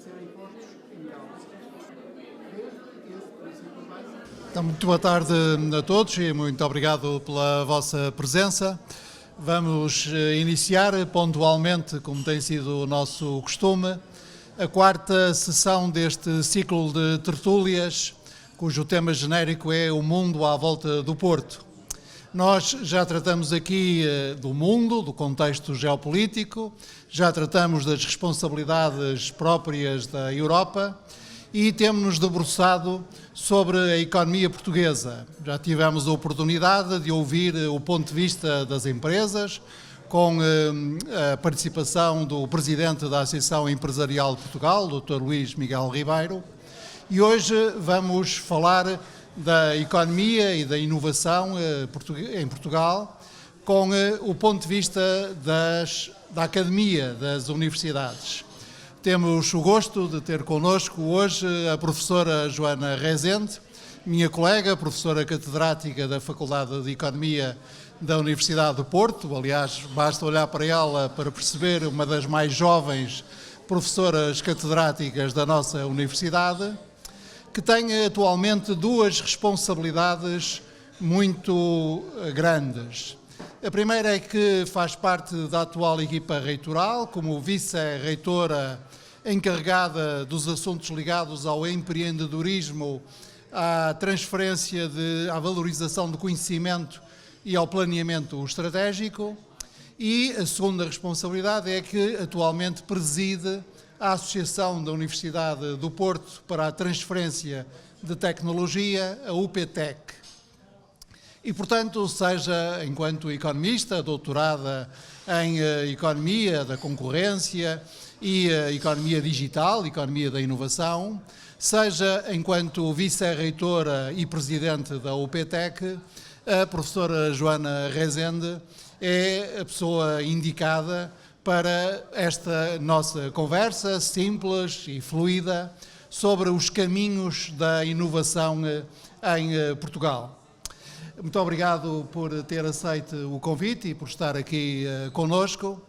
serem postos em causa. Desde esse princípio básico. Então, muito boa tarde a todos e muito obrigado pela vossa presença. Vamos iniciar pontualmente, como tem sido o nosso costume, a quarta sessão deste ciclo de tertúlias, cujo tema genérico é o mundo à volta do Porto. Nós já tratamos aqui do mundo, do contexto geopolítico, já tratamos das responsabilidades próprias da Europa e temos-nos debruçado sobre a economia portuguesa. Já tivemos a oportunidade de ouvir o ponto de vista das empresas, com a participação do Presidente da Associação Empresarial de Portugal, Dr. Luís Miguel Ribeiro, e hoje vamos falar da economia e da inovação em Portugal, com o ponto de vista da academia, das universidades. Temos o gosto de ter connosco hoje a professora Joana Rezende, minha colega, professora catedrática da Faculdade de Economia da Universidade do Porto. Aliás, basta olhar para ela para perceber uma das mais jovens professoras catedráticas da nossa universidade, que tem atualmente duas responsabilidades muito grandes. A primeira é que faz parte da atual equipa reitoral, como vice-reitora encarregada dos assuntos ligados ao empreendedorismo, à transferência, à valorização do conhecimento e ao planeamento estratégico. E a segunda responsabilidade é que atualmente preside a Associação da Universidade do Porto para a Transferência de Tecnologia, a UPTEC. E, portanto, seja enquanto economista, doutorada em Economia da Concorrência e Economia Digital, Economia da Inovação, seja enquanto vice-reitora e presidente da UPTEC, a professora Joana Rezende é a pessoa indicada para esta nossa conversa simples e fluida sobre os caminhos da inovação em Portugal. Muito obrigado por ter aceito o convite e por estar aqui conosco.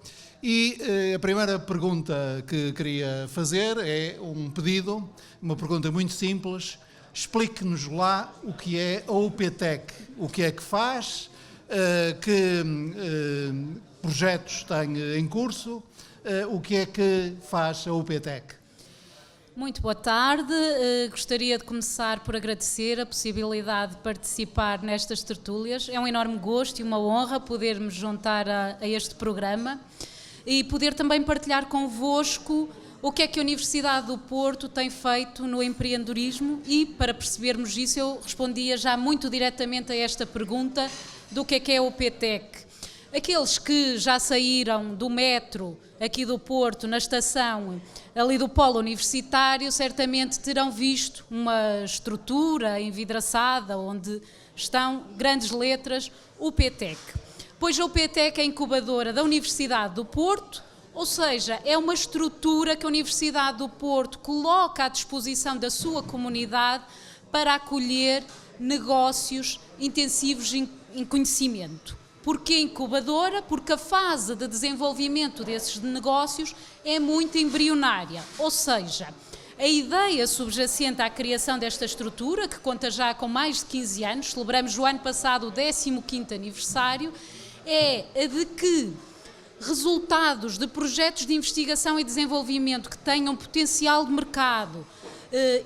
E a primeira pergunta que queria fazer é um pedido, uma pergunta muito simples. Explique-nos lá o que é a UPTEC, o que é que faz, que projetos tem em curso, o que é que faz a UPTEC? Muito boa tarde, gostaria de começar por agradecer a possibilidade de participar nestas tertúlias. É um enorme gosto e uma honra poder-me juntar a este programa e poder também partilhar convosco o que é que a Universidade do Porto tem feito no empreendedorismo e, para percebermos isso, eu respondia já muito diretamente a esta pergunta do que é a UPTEC. Aqueles que já saíram do metro aqui do Porto, na estação ali do polo universitário, certamente terão visto uma estrutura envidraçada onde estão grandes letras UPTEC. Pois a UPTEC é a incubadora da Universidade do Porto, ou seja, é uma estrutura que a Universidade do Porto coloca à disposição da sua comunidade para acolher negócios intensivos em conhecimento. Porquê incubadora? Porque a fase de desenvolvimento desses negócios é muito embrionária, ou seja, a ideia subjacente à criação desta estrutura, que conta já com mais de 15 anos, celebramos o ano passado o 15º aniversário, é a de que resultados de projetos de investigação e desenvolvimento que tenham potencial de mercado,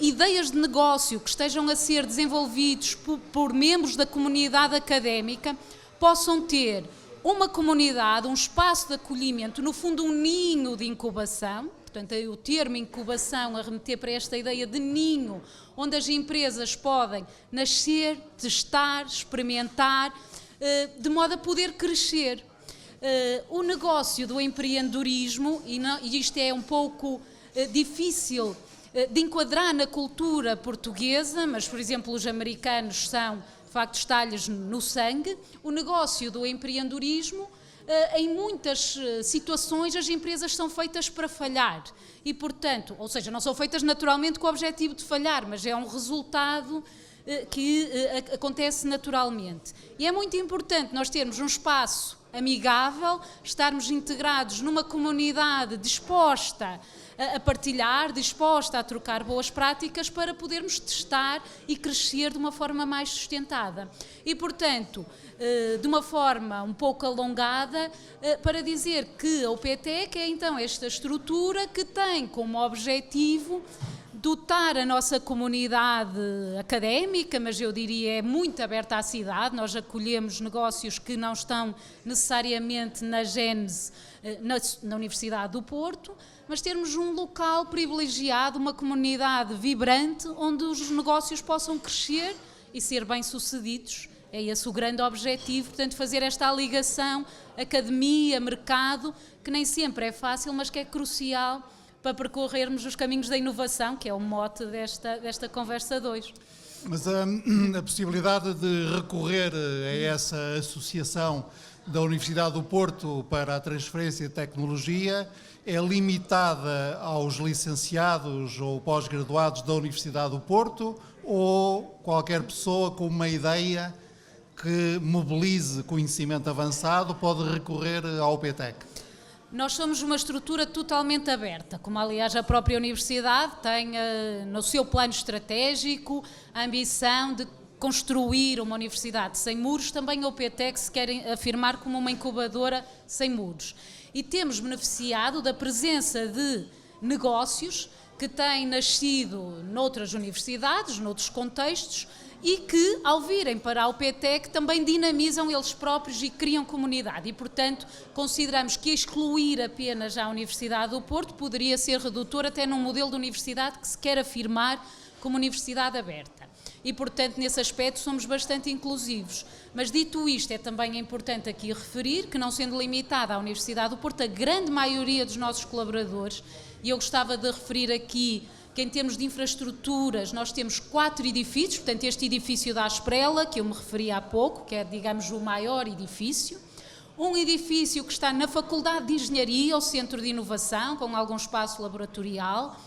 ideias de negócio que estejam a ser desenvolvidos por membros da comunidade académica, possam ter uma comunidade, um espaço de acolhimento, no fundo um ninho de incubação. Portanto, o termo incubação a remeter para esta ideia de ninho, onde as empresas podem nascer, testar, experimentar, de modo a poder crescer. O negócio do empreendedorismo, e isto é um pouco difícil de enquadrar na cultura portuguesa, mas, por exemplo, os americanos são, de facto, está-lhes no sangue, o negócio do empreendedorismo, em muitas situações, as empresas são feitas para falhar e, portanto, ou seja, não são feitas naturalmente com o objetivo de falhar, mas é um resultado que acontece naturalmente. E é muito importante nós termos um espaço amigável, estarmos integrados numa comunidade disposta a partilhar, disposta a trocar boas práticas para podermos testar e crescer de uma forma mais sustentada. E, portanto, de uma forma um pouco alongada, para dizer que a UPTEC é então esta estrutura que tem como objetivo dotar a nossa comunidade académica, mas eu diria é muito aberta à cidade. Nós acolhemos negócios que não estão necessariamente na gênese na Universidade do Porto, mas termos um local privilegiado, uma comunidade vibrante, onde os negócios possam crescer e ser bem-sucedidos. É esse o grande objetivo, portanto, fazer esta ligação academia, mercado, que nem sempre é fácil, mas que é crucial para percorrermos os caminhos da inovação, que é o mote desta conversa 2. Mas a possibilidade de recorrer a essa associação da Universidade do Porto para a transferência de tecnologia é limitada aos licenciados ou pós-graduados da Universidade do Porto, ou qualquer pessoa com uma ideia que mobilize conhecimento avançado pode recorrer ao UPTEC? Nós somos uma estrutura totalmente aberta, como aliás a própria Universidade tem no seu plano estratégico a ambição de construir uma universidade sem muros. Também a UPTEC se quer afirmar como uma incubadora sem muros. E temos beneficiado da presença de negócios que têm nascido noutras universidades, noutros contextos, e que, ao virem para a UPTEC, também dinamizam eles próprios e criam comunidade. E, portanto, consideramos que excluir apenas a Universidade do Porto poderia ser redutor até num modelo de universidade que se quer afirmar como universidade aberta. E, portanto, nesse aspecto somos bastante inclusivos. Mas, dito isto, é também importante aqui referir que, não sendo limitada à Universidade do Porto, a grande maioria dos nossos colaboradores, e eu gostava de referir aqui que em termos de infraestruturas nós temos 4 edifícios, portanto este edifício da Asprela, que eu me referi há pouco, que é, digamos, o maior edifício, um edifício que está na Faculdade de Engenharia, o Centro de Inovação, com algum espaço laboratorial,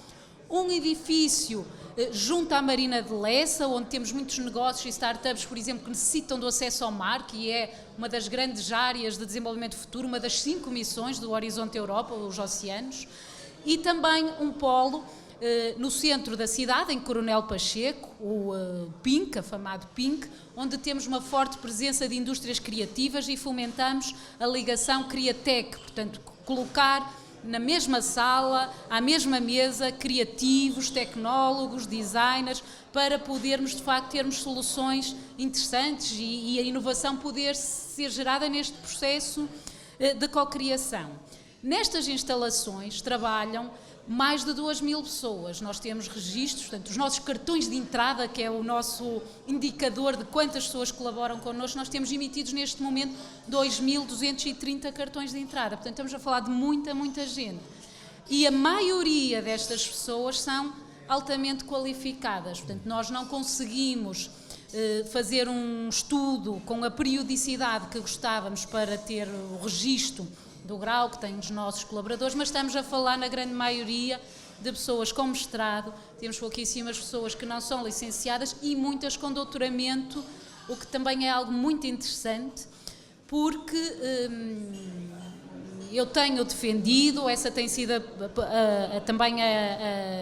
um edifício junto à Marina de Lessa, onde temos muitos negócios e startups, por exemplo, que necessitam do acesso ao mar, que é uma das grandes áreas de desenvolvimento futuro, uma das 5 missões do Horizonte Europa, os oceanos, e também um polo no centro da cidade, em Coronel Pacheco, o PINC, afamado PINC, onde temos uma forte presença de indústrias criativas e fomentamos a ligação Criatec, portanto, colocar na mesma sala, à mesma mesa, criativos, tecnólogos, designers, para podermos, de facto, termos soluções interessantes e a inovação poder ser gerada neste processo de cocriação. Nestas instalações trabalham mais de 2.000 pessoas. Nós temos registros, portanto, os nossos cartões de entrada, que é o nosso indicador de quantas pessoas colaboram connosco, nós temos emitidos neste momento 2.230 cartões de entrada. Portanto, estamos a falar de muita gente. E a maioria destas pessoas são altamente qualificadas. Portanto, nós não conseguimos fazer um estudo com a periodicidade que gostávamos para ter o registro do grau que têm os nossos colaboradores, mas estamos a falar na grande maioria de pessoas com mestrado, temos pouquíssimas pessoas que não são licenciadas e muitas com doutoramento, o que também é algo muito interessante, porque eu tenho defendido, essa tem sido também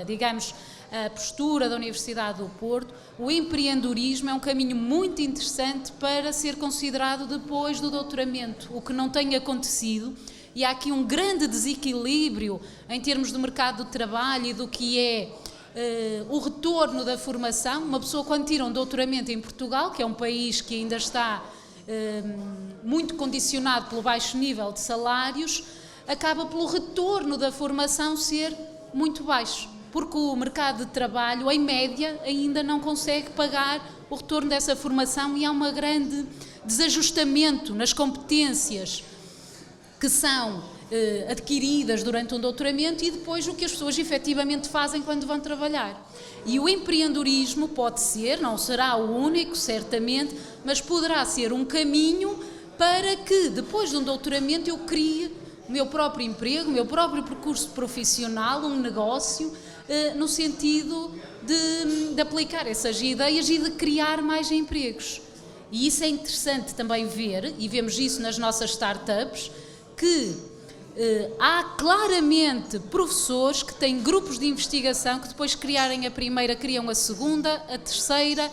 digamos, a postura da Universidade do Porto, o empreendedorismo é um caminho muito interessante para ser considerado depois do doutoramento, o que não tem acontecido, e há aqui um grande desequilíbrio em termos do mercado de trabalho e do que é o retorno da formação. Uma pessoa, quando tira um doutoramento em Portugal, que é um país que ainda está muito condicionado pelo baixo nível de salários, acaba pelo retorno da formação ser muito baixo, porque o mercado de trabalho, em média, ainda não consegue pagar o retorno dessa formação e há um grande desajustamento nas competências que são adquiridas durante um doutoramento e depois o que as pessoas efetivamente fazem quando vão trabalhar. E o empreendedorismo pode ser, não será o único, certamente, mas poderá ser um caminho para que, depois de um doutoramento, eu crie o meu próprio emprego, o meu próprio percurso profissional, um negócio, no sentido de aplicar essas ideias e de criar mais empregos. E isso é interessante também ver, e vemos isso nas nossas startups, que Há claramente professores que têm grupos de investigação que depois criarem a primeira, criam a segunda, a terceira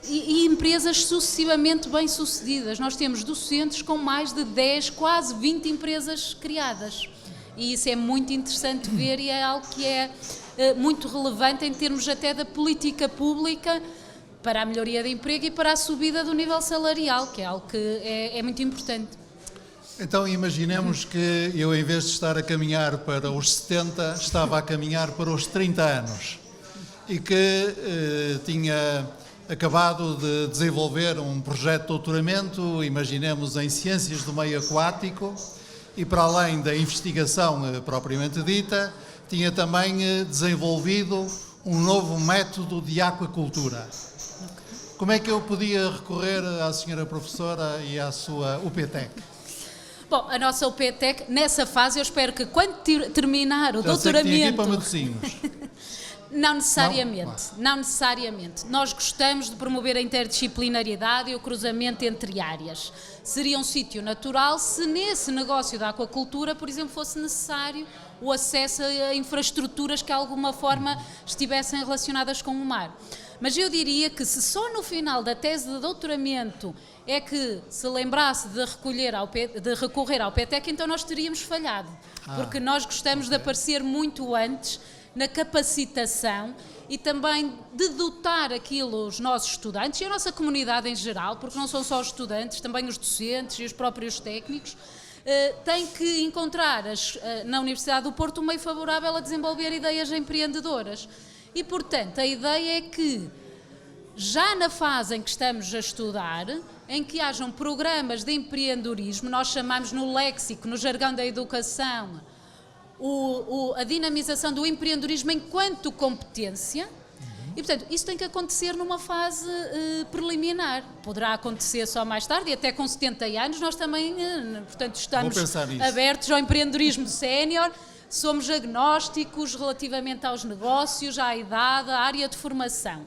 e empresas sucessivamente bem-sucedidas. Nós temos docentes com mais de 10, quase 20 empresas criadas. E isso é muito interessante ver e é algo que é muito relevante em termos até da política pública para a melhoria do emprego e para a subida do nível salarial, que é algo que é muito importante. Então imaginemos que eu, em vez de estar a caminhar para os 70, estava a caminhar para os 30 anos e que tinha acabado de desenvolver um projeto de doutoramento, imaginemos em Ciências do Meio Aquático, e para além da investigação propriamente dita, tinha também desenvolvido um novo método de aquacultura. Como é que eu podia recorrer à senhora professora e à sua UPTEC? Bom, a nossa UPTEC, nessa fase, eu espero que quando terminar o doutoramento... Para Matosinhos. Não necessariamente, não necessariamente. Nós gostamos de promover a interdisciplinariedade e o cruzamento entre áreas. Seria um sítio natural se nesse negócio da aquacultura, por exemplo, fosse necessário o acesso a infraestruturas que de alguma forma estivessem relacionadas com o mar. Mas eu diria que se só no final da tese de doutoramento é que se lembrasse de recorrer ao PTEC, então nós teríamos falhado. Porque nós gostamos de aparecer muito antes na capacitação e também de dotar aquilo os nossos estudantes e a nossa comunidade em geral, porque não são só os estudantes, também os docentes e os próprios técnicos, têm que encontrar na Universidade do Porto um meio favorável a desenvolver ideias empreendedoras. E, portanto, a ideia é que, já na fase em que estamos a estudar, em que hajam programas de empreendedorismo, nós chamamos no léxico, no jargão da educação, a dinamização do empreendedorismo enquanto competência, e, portanto, isso tem que acontecer numa fase preliminar. Poderá acontecer só mais tarde, e até com 70 anos nós também, portanto, estamos abertos ao empreendedorismo sénior. Somos agnósticos relativamente aos negócios, à idade, à área de formação.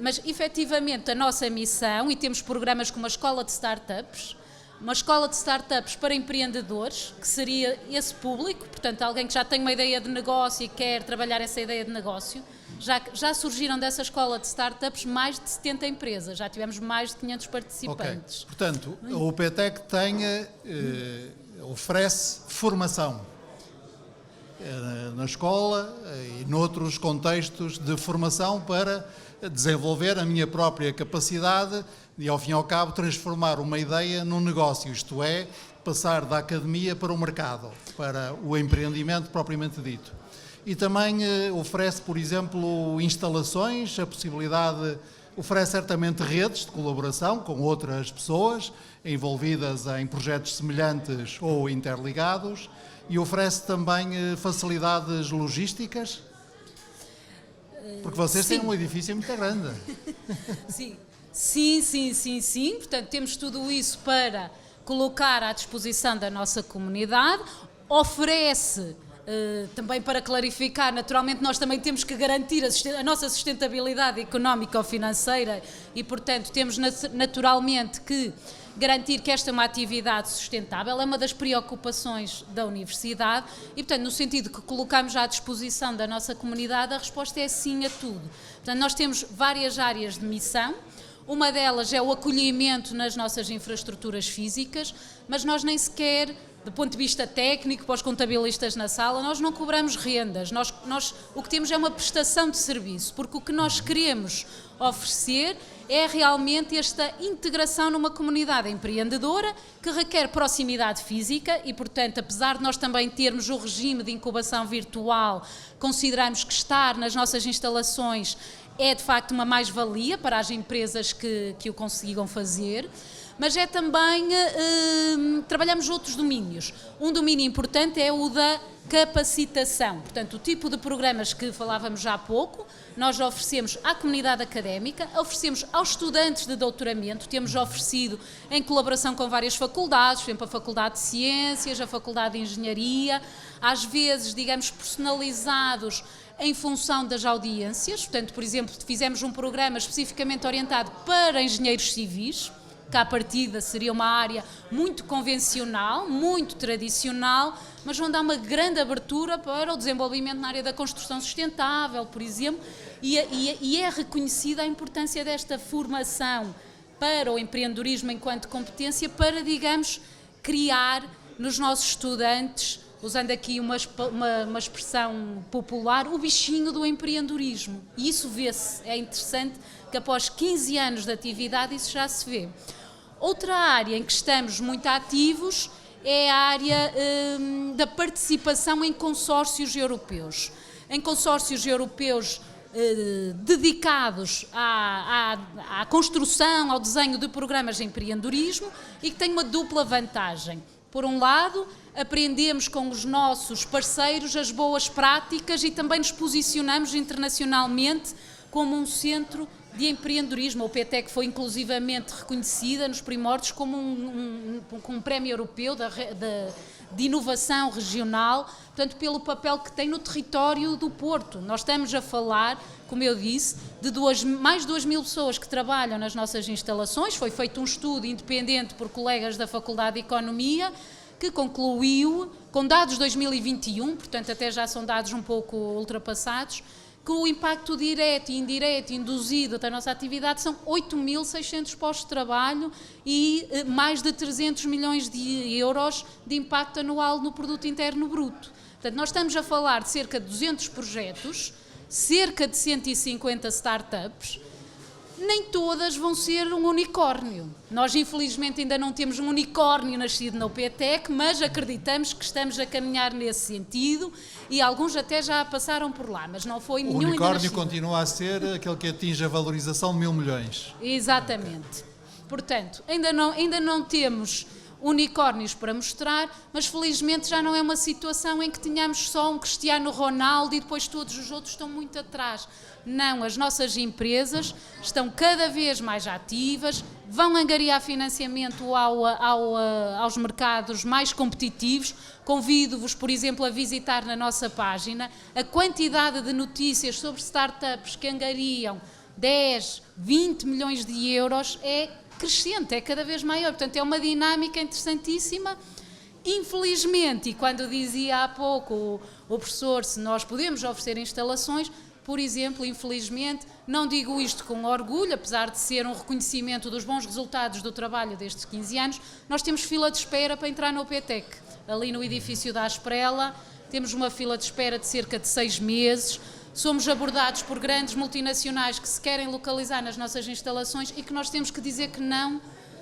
Mas, efetivamente, a nossa missão, e temos programas como a Escola de Startups, uma escola de startups para empreendedores, que seria esse público, portanto, alguém que já tem uma ideia de negócio e quer trabalhar essa ideia de negócio. Já surgiram dessa escola de startups mais de 70 empresas, já tivemos mais de 500 participantes. Okay. Portanto, a UPTEC oferece formação na escola e noutros contextos de formação para desenvolver a minha própria capacidade e, ao fim e ao cabo, transformar uma ideia num negócio, isto é, passar da academia para o mercado, para o empreendimento propriamente dito. E também oferece, por exemplo, instalações, a possibilidade, oferece certamente redes de colaboração com outras pessoas envolvidas em projetos semelhantes ou interligados, e oferece também facilidades logísticas, porque vocês têm um edifício muito grande. Sim. Portanto, temos tudo isso para colocar à disposição da nossa comunidade. Oferece, também para clarificar, naturalmente nós também temos que garantir a nossa sustentabilidade económica ou financeira e, portanto, temos naturalmente que garantir que esta é uma atividade sustentável, é uma das preocupações da Universidade e, portanto, no sentido que colocamos à disposição da nossa comunidade, a resposta é sim a tudo. Portanto, nós temos várias áreas de missão, uma delas é o acolhimento nas nossas infraestruturas físicas, mas nós nem sequer, do ponto de vista técnico, para os contabilistas na sala, nós não cobramos rendas, nós o que temos é uma prestação de serviço, porque o que nós queremos oferecer é realmente esta integração numa comunidade empreendedora que requer proximidade física e, portanto, apesar de nós também termos o regime de incubação virtual, consideramos que estar nas nossas instalações é de facto uma mais-valia para as empresas que o consigam fazer, mas é também, trabalhamos outros domínios. Um domínio importante é o da capacitação, portanto, o tipo de programas que falávamos já há pouco, nós oferecemos à comunidade académica, oferecemos aos estudantes de doutoramento, temos oferecido em colaboração com várias faculdades, por exemplo, a Faculdade de Ciências, a Faculdade de Engenharia, às vezes, digamos, personalizados em função das audiências, portanto, por exemplo, fizemos um programa especificamente orientado para engenheiros civis, que à partida seria uma área muito convencional, muito tradicional, mas onde há uma grande abertura para o desenvolvimento na área da construção sustentável, por exemplo, e é reconhecida a importância desta formação para o empreendedorismo enquanto competência para, digamos, criar nos nossos estudantes, usando aqui uma expressão popular, o bichinho do empreendedorismo. E isso vê-se, é interessante que após 15 anos de atividade isso já se vê. Outra área em que estamos muito ativos é a área da participação em consórcios europeus. Em consórcios europeus dedicados à construção, ao desenho de programas de empreendedorismo e que tem uma dupla vantagem. Por um lado, aprendemos com os nossos parceiros as boas práticas e também nos posicionamos internacionalmente como um centro de empreendedorismo. A UPTEC foi inclusivamente reconhecida nos primórdios como um prémio europeu de inovação regional, portanto, pelo papel que tem no território do Porto. Nós estamos a falar, como eu disse, de mais de 2.000 pessoas que trabalham nas nossas instalações. Foi feito um estudo independente por colegas da Faculdade de Economia, que concluiu, com dados de 2021, portanto até já são dados um pouco ultrapassados, que o impacto direto e indireto induzido da nossa atividade são 8.600 postos de trabalho e mais de 300 milhões de euros de impacto anual no produto interno bruto. Portanto, nós estamos a falar de cerca de 200 projetos, cerca de 150 startups. Nem todas vão ser um unicórnio. Nós, infelizmente, ainda não temos um unicórnio nascido na UPTEC, mas acreditamos que estamos a caminhar nesse sentido e alguns até já passaram por lá, mas não foi nenhum ainda nascido. O unicórnio continua a ser aquele que atinge a valorização de 1.000 milhões. Exatamente. Portanto, ainda não temos unicórnios para mostrar, mas felizmente já não é uma situação em que tenhamos só um Cristiano Ronaldo e depois todos os outros estão muito atrás. Não, as nossas empresas estão cada vez mais ativas, vão angariar financiamento aos mercados mais competitivos. Convido-vos, por exemplo, a visitar na nossa página a quantidade de notícias sobre startups que angariam 10, 20 milhões de euros é crescente, é cada vez maior. Portanto, é uma dinâmica interessantíssima. Infelizmente, e quando dizia há pouco o professor se nós podemos oferecer instalações, por exemplo, infelizmente, não digo isto com orgulho, apesar de ser um reconhecimento dos bons resultados do trabalho destes 15 anos, nós temos fila de espera para entrar na UPTEC. Ali no edifício da Asprela, temos uma fila de espera de cerca de 6 meses, somos abordados por grandes multinacionais que se querem localizar nas nossas instalações e que nós temos que dizer que não,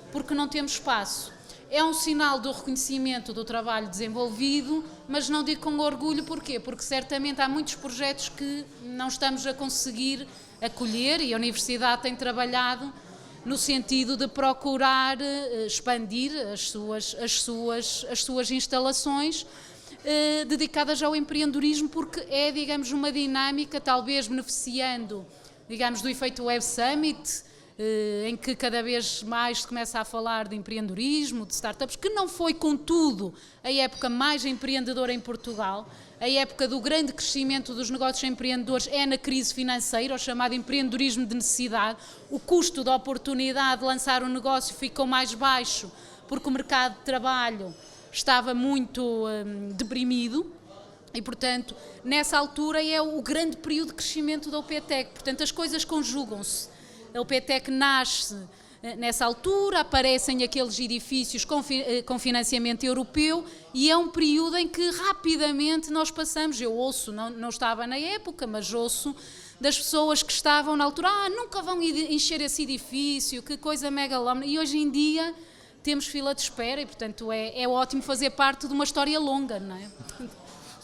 porque não temos espaço. É um sinal do reconhecimento do trabalho desenvolvido, mas não digo com orgulho, porquê? Porque certamente há muitos projetos que não estamos a conseguir acolher e a Universidade tem trabalhado no sentido de procurar expandir as suas instalações dedicadas ao empreendedorismo, porque é, digamos, uma dinâmica, talvez beneficiando, digamos, do efeito Web Summit, em que cada vez mais se começa a falar de empreendedorismo, de startups, que não foi, contudo, a época mais empreendedora em Portugal. A época do grande crescimento dos negócios empreendedores é na crise financeira, o chamado empreendedorismo de necessidade. O custo da oportunidade de lançar um negócio ficou mais baixo, porque o mercado de trabalho estava muito deprimido. E, portanto, nessa altura é o grande período de crescimento da UPTEC. Portanto, as coisas conjugam-se. A UPTEC nasce nessa altura, aparecem aqueles edifícios com financiamento europeu e é um período em que rapidamente nós passamos, eu ouço, não estava na época, mas ouço das pessoas que estavam na altura, nunca vão encher esse edifício, que coisa megalómana, e hoje em dia temos fila de espera e, portanto, é ótimo fazer parte de uma história longa, não é?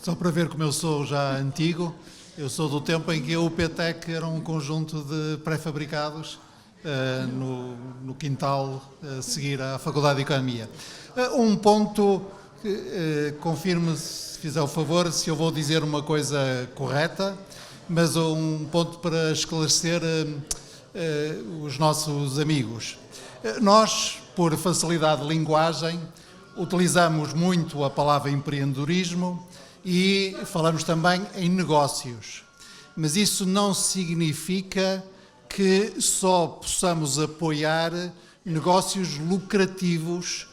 Só para ver como eu sou já antigo, eu sou do tempo em que a UPTEC era um conjunto de pré-fabricados no quintal a seguir à Faculdade de Economia. Um ponto, confirme se fizer o favor, se eu vou dizer uma coisa correta, mas um ponto para esclarecer os nossos amigos. Nós, por facilidade de linguagem, utilizamos muito a palavra empreendedorismo e falamos também em negócios, mas isso não significa que só possamos apoiar negócios lucrativos.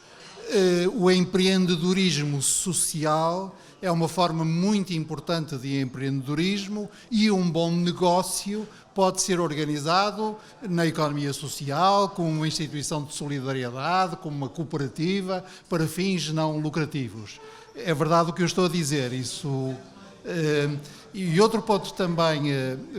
O empreendedorismo social é uma forma muito importante de empreendedorismo e um bom negócio pode ser organizado na economia social, como uma instituição de solidariedade, como uma cooperativa, para fins não lucrativos. É verdade o que eu estou a dizer, isso. E outro ponto também,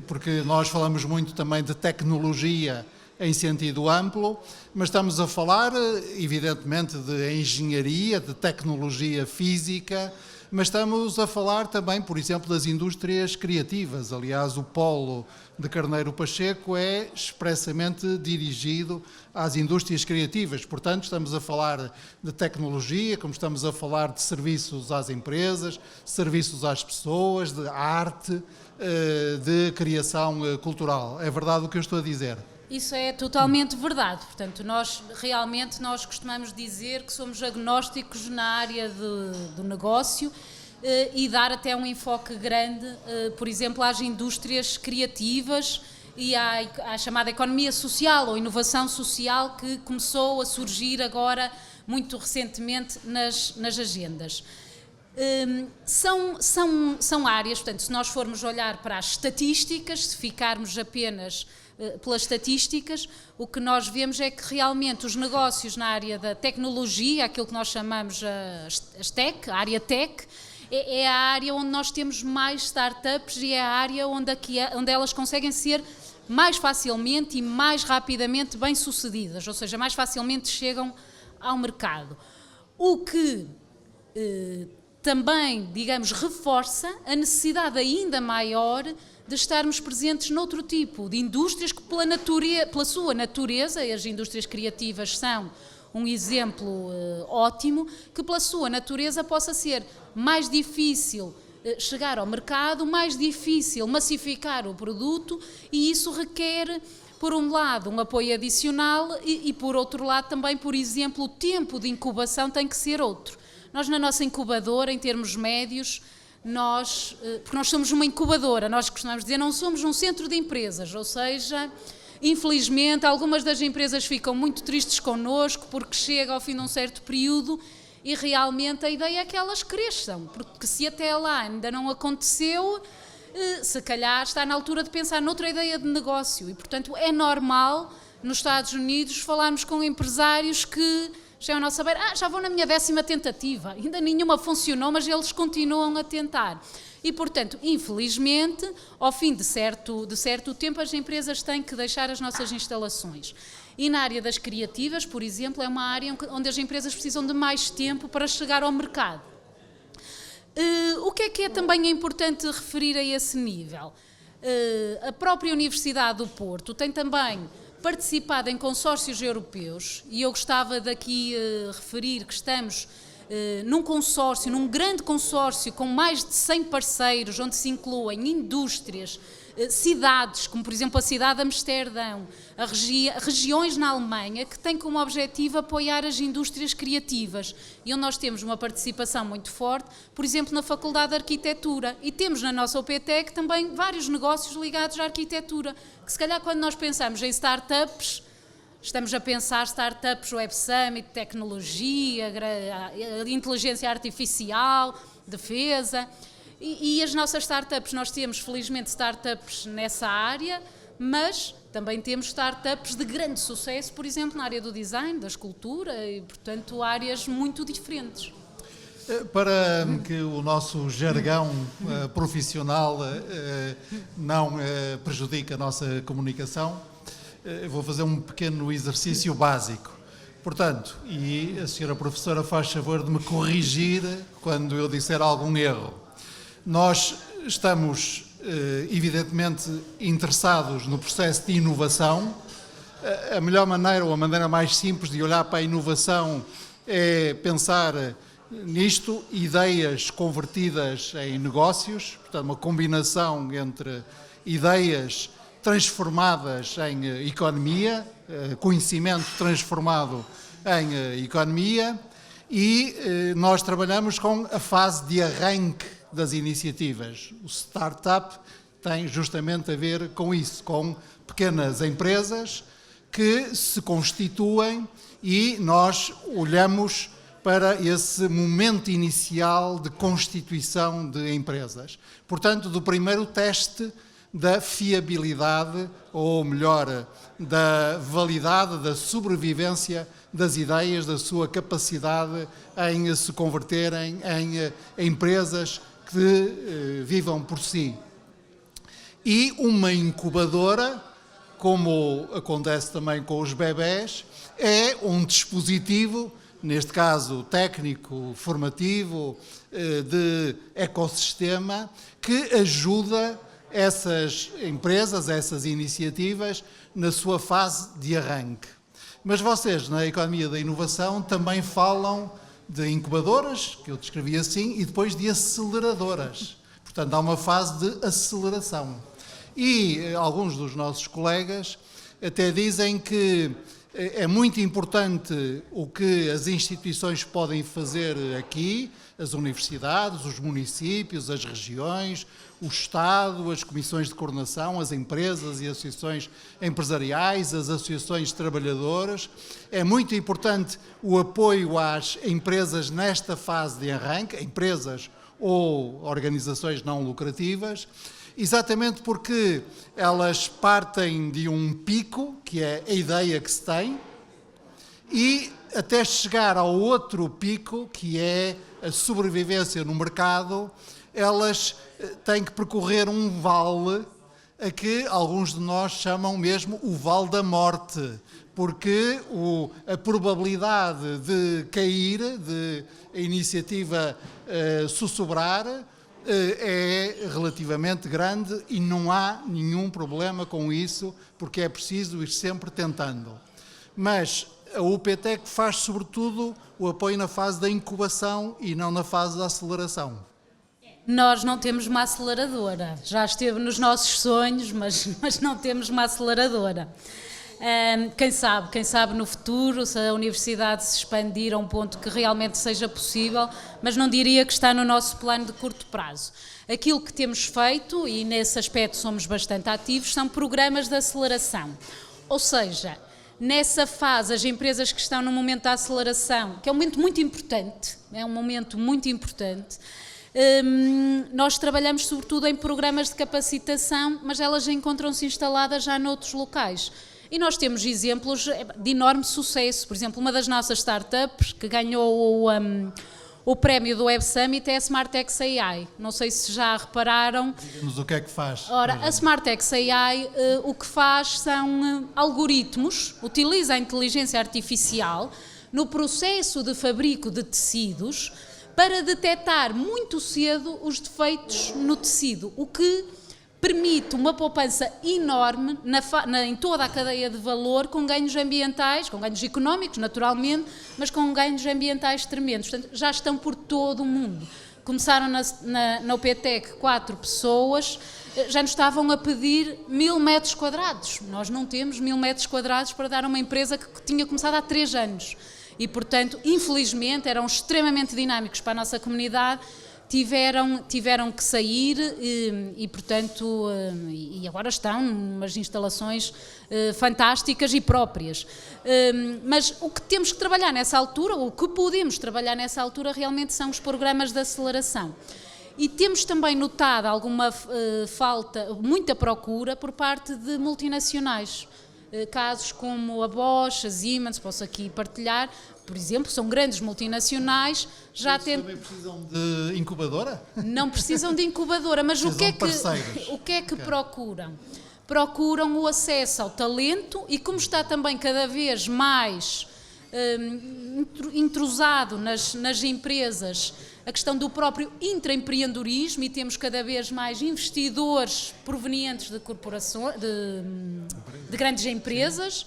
porque nós falamos muito também de tecnologia em sentido amplo, mas estamos a falar, evidentemente, de engenharia, de tecnologia física, mas estamos a falar também, por exemplo, das indústrias criativas. Aliás, o polo de Carneiro Pacheco é expressamente dirigido às indústrias criativas. Portanto, estamos a falar de tecnologia, como estamos a falar de serviços às empresas, serviços às pessoas, de arte, de criação cultural. É verdade o que eu estou a dizer? Isso é totalmente verdade. Portanto, nós costumamos dizer que somos agnósticos na área do negócio e dar até um enfoque grande, por exemplo, às indústrias criativas e à chamada economia social ou inovação social que começou a surgir agora muito recentemente nas agendas. São áreas, portanto, se nós formos olhar para as estatísticas, se ficarmos apenas pelas estatísticas, o que nós vemos é que realmente os negócios na área da tecnologia, aquilo que nós chamamos as tech, a área tech, é a área onde nós temos mais startups e é a área onde elas conseguem ser mais facilmente e mais rapidamente bem-sucedidas, ou seja, mais facilmente chegam ao mercado. O que também, digamos, reforça a necessidade ainda maior de estarmos presentes noutro tipo de indústrias que pela sua natureza, e as indústrias criativas são um exemplo ótimo, que pela sua natureza possa ser mais difícil chegar ao mercado, mais difícil massificar o produto, e isso requer, por um lado, um apoio adicional e por outro lado também, por exemplo, o tempo de incubação tem que ser outro. Nós na nossa incubadora, em termos médios, porque nós somos uma incubadora, nós costumamos dizer, não somos um centro de empresas, ou seja, infelizmente algumas das empresas ficam muito tristes connosco porque chega ao fim de um certo período e realmente a ideia é que elas cresçam, porque se até lá ainda não aconteceu, se calhar está na altura de pensar noutra ideia de negócio e, portanto, é normal nos Estados Unidos falarmos com empresários que chegam a saber, já vou na minha 10ª tentativa, ainda nenhuma funcionou, mas eles continuam a tentar. E, portanto, infelizmente, ao fim de certo tempo, as empresas têm que deixar as nossas instalações. E na área das criativas, por exemplo, é uma área onde as empresas precisam de mais tempo para chegar ao mercado. O que é também importante referir a esse nível? A própria Universidade do Porto tem também participado em consórcios europeus e eu gostava daqui referir que estamos num consórcio, num grande consórcio com mais de 100 parceiros, onde se incluem indústrias, cidades, como por exemplo a cidade de Amsterdão, regiões na Alemanha, que têm como objetivo apoiar as indústrias criativas e onde nós temos uma participação muito forte, por exemplo na Faculdade de Arquitetura, e temos na nossa UPTEC também vários negócios ligados à arquitetura, que se calhar quando nós pensamos em startups, estamos a pensar startups Web Summit, tecnologia, inteligência artificial, defesa. E as nossas startups, nós temos felizmente startups nessa área, mas também temos startups de grande sucesso, por exemplo, na área do design, da escultura, e portanto áreas muito diferentes. Para que o nosso jargão profissional não prejudique a nossa comunicação, vou fazer um pequeno exercício básico. Portanto, e a senhora professora faz favor de me corrigir quando eu disser algum erro. Nós estamos, evidentemente, interessados no processo de inovação. A melhor maneira, ou a maneira mais simples de olhar para a inovação é pensar nisto, ideias convertidas em negócios, portanto, uma combinação entre ideias transformadas em economia, conhecimento transformado em economia, e nós trabalhamos com a fase de arranque das iniciativas. O startup tem justamente a ver com isso, com pequenas empresas que se constituem e nós olhamos para esse momento inicial de constituição de empresas. Portanto, do primeiro teste da fiabilidade, ou melhor, da validade, da sobrevivência das ideias, da sua capacidade em se converterem em empresas que vivam por si. E uma incubadora, como acontece também com os bebés, é um dispositivo, neste caso técnico, formativo, de ecossistema, que ajuda essas empresas, essas iniciativas, na sua fase de arranque. Mas vocês, na economia da inovação, também falam de incubadoras, que eu descrevi assim, e depois de aceleradoras. Portanto, há uma fase de aceleração. E alguns dos nossos colegas até dizem que é muito importante o que as instituições podem fazer aqui, as universidades, os municípios, as regiões, o Estado, as comissões de coordenação, as empresas e associações empresariais, as associações de trabalhadores. É muito importante o apoio às empresas nesta fase de arranque, empresas ou organizações não lucrativas, exatamente porque elas partem de um pico, que é a ideia que se tem, e até chegar ao outro pico, que é a sobrevivência no mercado, elas têm que percorrer um vale a que alguns de nós chamam mesmo o vale da morte, porque a probabilidade de cair, de a iniciativa sussurrar, é relativamente grande e não há nenhum problema com isso, porque é preciso ir sempre tentando. Mas a UPTEC faz, sobretudo, o apoio na fase da incubação e não na fase da aceleração. Nós não temos uma aceleradora. Já esteve nos nossos sonhos, mas não temos uma aceleradora. Quem sabe no futuro, se a universidade se expandir a um ponto que realmente seja possível, mas não diria que está no nosso plano de curto prazo. Aquilo que temos feito, e nesse aspecto somos bastante ativos, são programas de aceleração. Ou seja, nessa fase, as empresas que estão no momento da aceleração, que é um momento muito importante, nós trabalhamos sobretudo em programas de capacitação, mas elas encontram-se instaladas já noutros locais. E nós temos exemplos de enorme sucesso. Por exemplo, uma das nossas startups que ganhou o prémio do Web Summit é a SmartX AI. Não sei se já repararam. Diga-nos o que é que faz. Ora, a SmartX AI o que faz são algoritmos, utiliza a inteligência artificial no processo de fabrico de tecidos para detectar muito cedo os defeitos no tecido, o que permite uma poupança enorme em toda a cadeia de valor, com ganhos ambientais, com ganhos económicos, naturalmente, mas com ganhos ambientais tremendos. Portanto, já estão por todo o mundo. Começaram na UPTEC 4 pessoas, já nos estavam a pedir 1000 metros quadrados. Nós não temos 1000 metros quadrados para dar a uma empresa que tinha começado há 3 anos. E, portanto, infelizmente, eram extremamente dinâmicos para a nossa comunidade, tiveram que sair e portanto, e agora estão umas instalações fantásticas e próprias. Mas o que temos que trabalhar nessa altura, ou o que podemos trabalhar nessa altura, realmente são os programas de aceleração. E temos também notado alguma muita procura por parte de multinacionais. Casos como a Bosch, a Siemens, posso aqui partilhar, por exemplo, são grandes multinacionais. Também precisam de incubadora? Não precisam de incubadora, mas o que é que procuram? Procuram o acesso ao talento e, como está também cada vez mais intrusado nas empresas a questão do próprio intraempreendedorismo, e temos cada vez mais investidores provenientes de corporações, de grandes empresas,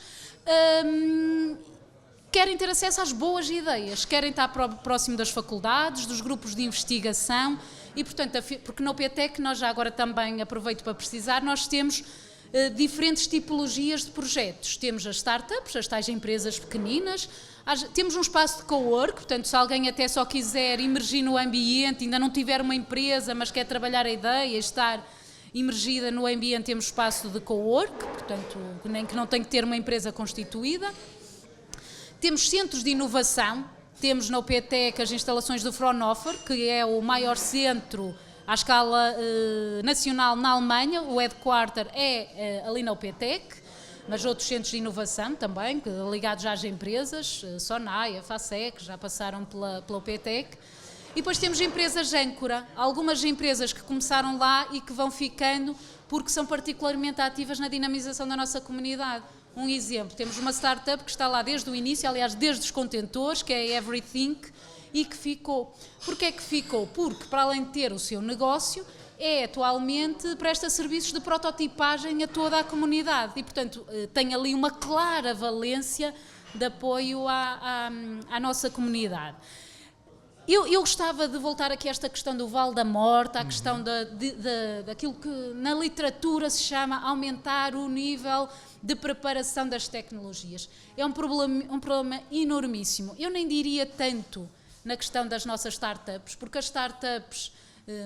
querem ter acesso às boas ideias, querem estar próximo das faculdades, dos grupos de investigação e, portanto, porque na UPTEC, nós já agora também aproveito para precisar, nós temos diferentes tipologias de projetos. Temos as startups, as tais empresas pequeninas, temos um espaço de co-work, portanto, se alguém até só quiser imergir no ambiente, ainda não tiver uma empresa, mas quer trabalhar a ideia, estar imergida no ambiente, temos espaço de co-work, portanto, que não tem que ter uma empresa constituída. Temos centros de inovação, temos na UPTEC as instalações do Fraunhofer, que é o maior centro à escala nacional na Alemanha, o headquarter é ali na UPTEC, mas outros centros de inovação também, ligados às empresas, Sonai, a FASEC, já passaram pela UPTEC. E depois temos empresas âncora, algumas empresas que começaram lá e que vão ficando porque são particularmente ativas na dinamização da nossa comunidade. Um exemplo, temos uma startup que está lá desde o início, aliás, desde os contentores, que é a Everythink, e que ficou. Porquê é que ficou? Porque, para além de ter o seu negócio, atualmente presta serviços de prototipagem a toda a comunidade e, portanto, tem ali uma clara valência de apoio à nossa comunidade. Eu gostava de voltar aqui a esta questão do Vale da Morte, à questão daquilo que na literatura se chama aumentar o nível de preparação das tecnologias. É um problema enormíssimo. Eu nem diria tanto na questão das nossas startups, porque as startups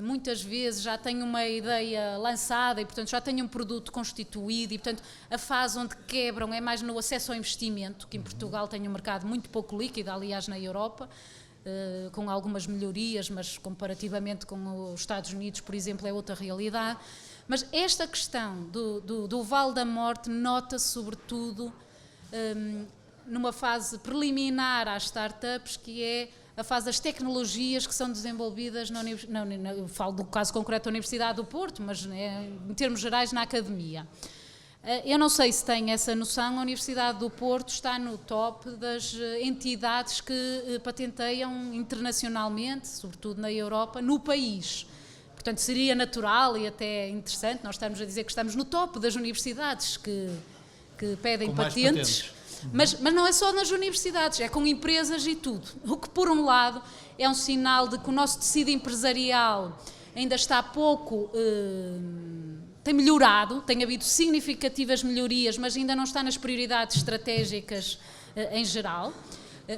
muitas vezes já têm uma ideia lançada e, portanto, já têm um produto constituído e, portanto, a fase onde quebram é mais no acesso ao investimento, que em Portugal tem um mercado muito pouco líquido, aliás, na Europa, com algumas melhorias, mas comparativamente com os Estados Unidos, por exemplo, é outra realidade. Mas esta questão do Vale da Morte nota-se sobretudo numa fase preliminar às startups, que é a fase das tecnologias que são desenvolvidas eu falo do caso concreto da Universidade do Porto, mas em termos gerais na academia. Eu não sei se tem essa noção, a Universidade do Porto está no top das entidades que patenteiam internacionalmente, sobretudo na Europa, no país. Portanto, seria natural e até interessante, nós estamos a dizer que estamos no top das universidades que pedem patentes. Mas não é só nas universidades, é com empresas e tudo. O que, por um lado, é um sinal de que o nosso tecido empresarial ainda está pouco... tem melhorado, tem havido significativas melhorias, mas ainda não está nas prioridades estratégicas em geral,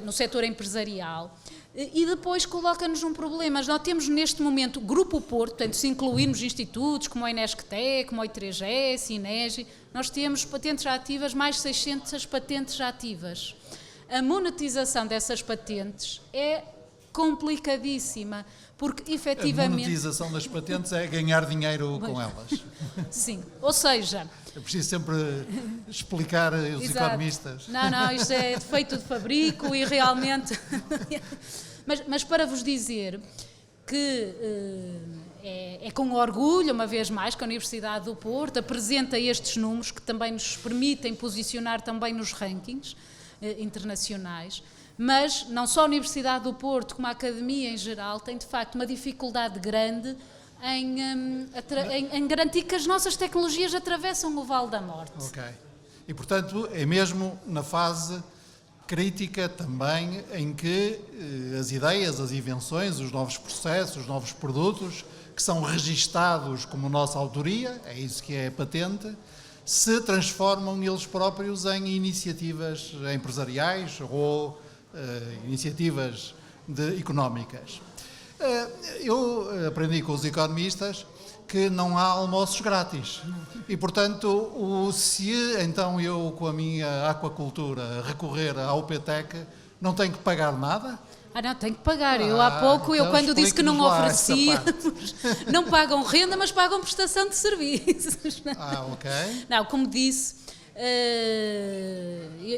no setor empresarial. E depois coloca-nos um problema. Nós temos neste momento o Grupo Porto, portanto, se incluirmos institutos como a Inesctec, como a I3S, INEGI, nós temos patentes ativas, mais 600 patentes ativas. A monetização dessas patentes é complicadíssima, porque efetivamente... A monetização das patentes é ganhar dinheiro com elas. Sim, ou seja... É preciso sempre explicar aos Exato. Economistas. Não, isto é defeito de fabrico e realmente... mas para vos dizer que é com orgulho, uma vez mais, que a Universidade do Porto apresenta estes números que também nos permitem posicionar também nos rankings internacionais. Mas não só a Universidade do Porto, como a Academia em geral, tem de facto uma dificuldade grande em garantir que as nossas tecnologias atravessam o Vale da Morte. Ok. E, portanto, é mesmo na fase crítica também em que as ideias, as invenções, os novos processos, os novos produtos, que são registados como nossa autoria, é isso que é a patente, se transformam eles próprios em iniciativas empresariais ou iniciativas económicas. Eu aprendi com os economistas que não há almoços grátis e, portanto, se então eu com a minha aquacultura recorrer à UPTEC, não tenho que pagar nada? Não, tenho que pagar. Eu há pouco, então quando disse que não oferecia, não pagam renda, mas pagam prestação de serviços. Ok. Não, como disse,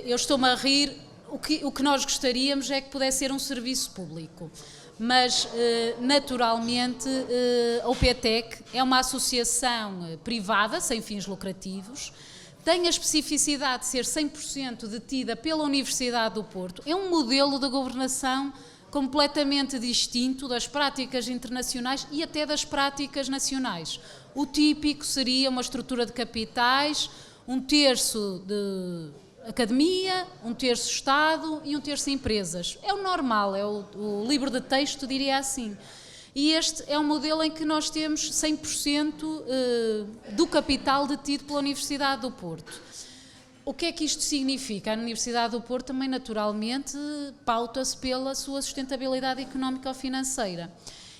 eu estou-me a rir. O que nós gostaríamos é que pudesse ser um serviço público, mas naturalmente a UPTEC é uma associação privada, sem fins lucrativos, tem a especificidade de ser 100% detida pela Universidade do Porto, é um modelo de governação completamente distinto das práticas internacionais e até das práticas nacionais. O típico seria uma estrutura de capitais, 1/3 de academia, 1/3 Estado e 1/3 empresas. É o normal, é o livro de texto, diria assim. E este é um modelo em que nós temos 100% do capital detido pela Universidade do Porto. O que é que isto significa? A Universidade do Porto também, naturalmente, pauta-se pela sua sustentabilidade económica ou financeira.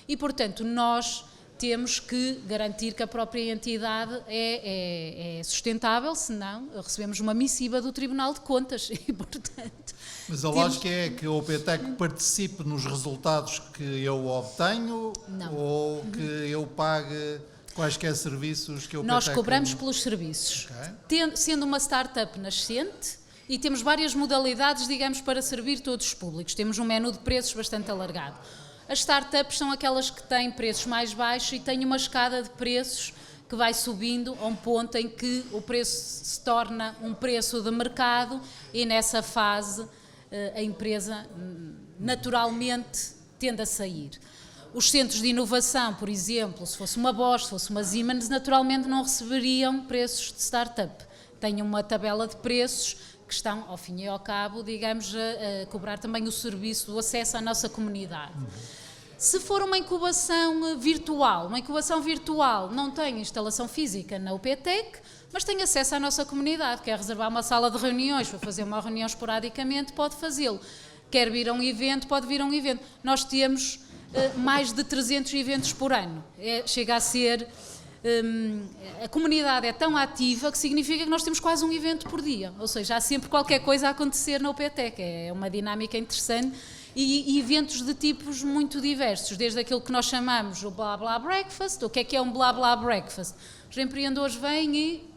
E, portanto, nós temos que garantir que a própria entidade é sustentável, senão recebemos uma missiva do Tribunal de Contas e, portanto... Mas a lógica é que a OPTEC participe nos resultados que eu obtenho? Não. Ou que eu pague quaisquer serviços que a OPTEC... Nós cobramos pelos serviços. Okay. Sendo uma startup nascente, e temos várias modalidades, digamos, para servir todos os públicos. Temos um menu de preços bastante alargado. As startups são aquelas que têm preços mais baixos e têm uma escada de preços que vai subindo a um ponto em que o preço se torna um preço de mercado e nessa fase a empresa naturalmente tende a sair. Os centros de inovação, por exemplo, se fosse uma Bosch, se fosse uma Siemens, naturalmente não receberiam preços de startup. Têm uma tabela de preços que estão, ao fim e ao cabo, digamos, a cobrar também o serviço do acesso à nossa comunidade. Se for uma incubação virtual não tem instalação física na OPTEC, mas tem acesso à nossa comunidade, quer reservar uma sala de reuniões para fazer uma reunião esporadicamente, pode fazê-lo. Quer vir a um evento, pode vir a um evento. Nós temos mais de 300 eventos por ano. Chega a ser... a comunidade é tão ativa que significa que nós temos quase um evento por dia, ou seja, há sempre qualquer coisa a acontecer na OPTEC, é uma dinâmica interessante e eventos de tipos muito diversos, desde aquilo que nós chamamos o Blá Blá Breakfast. O que é um Blá Blá Breakfast? Os empreendedores vêm e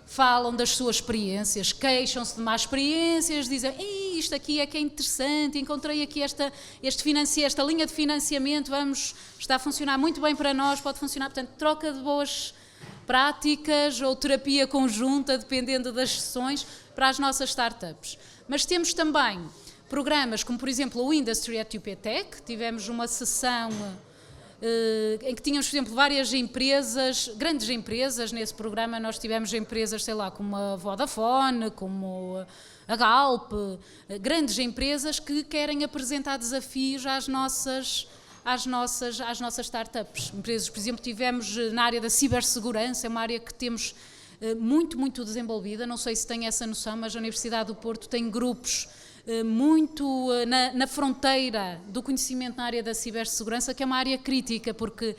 falam das suas experiências, queixam-se de más experiências, dizem, isto aqui é que é interessante, encontrei aqui esta linha de financiamento, está a funcionar muito bem para nós, pode funcionar, portanto, troca de boas práticas ou terapia conjunta, dependendo das sessões, para as nossas startups. Mas temos também programas como, por exemplo, o Industry at UPTEC, tivemos uma sessão... em que tínhamos, por exemplo, várias empresas, grandes empresas. Nesse programa nós tivemos empresas, sei lá, como a Vodafone, como a Galp, grandes empresas que querem apresentar desafios às nossas startups. Empresas, por exemplo, tivemos na área da cibersegurança, é uma área que temos muito desenvolvida, não sei se tem essa noção, mas a Universidade do Porto tem grupos muito na fronteira do conhecimento na área da cibersegurança, que é uma área crítica, porque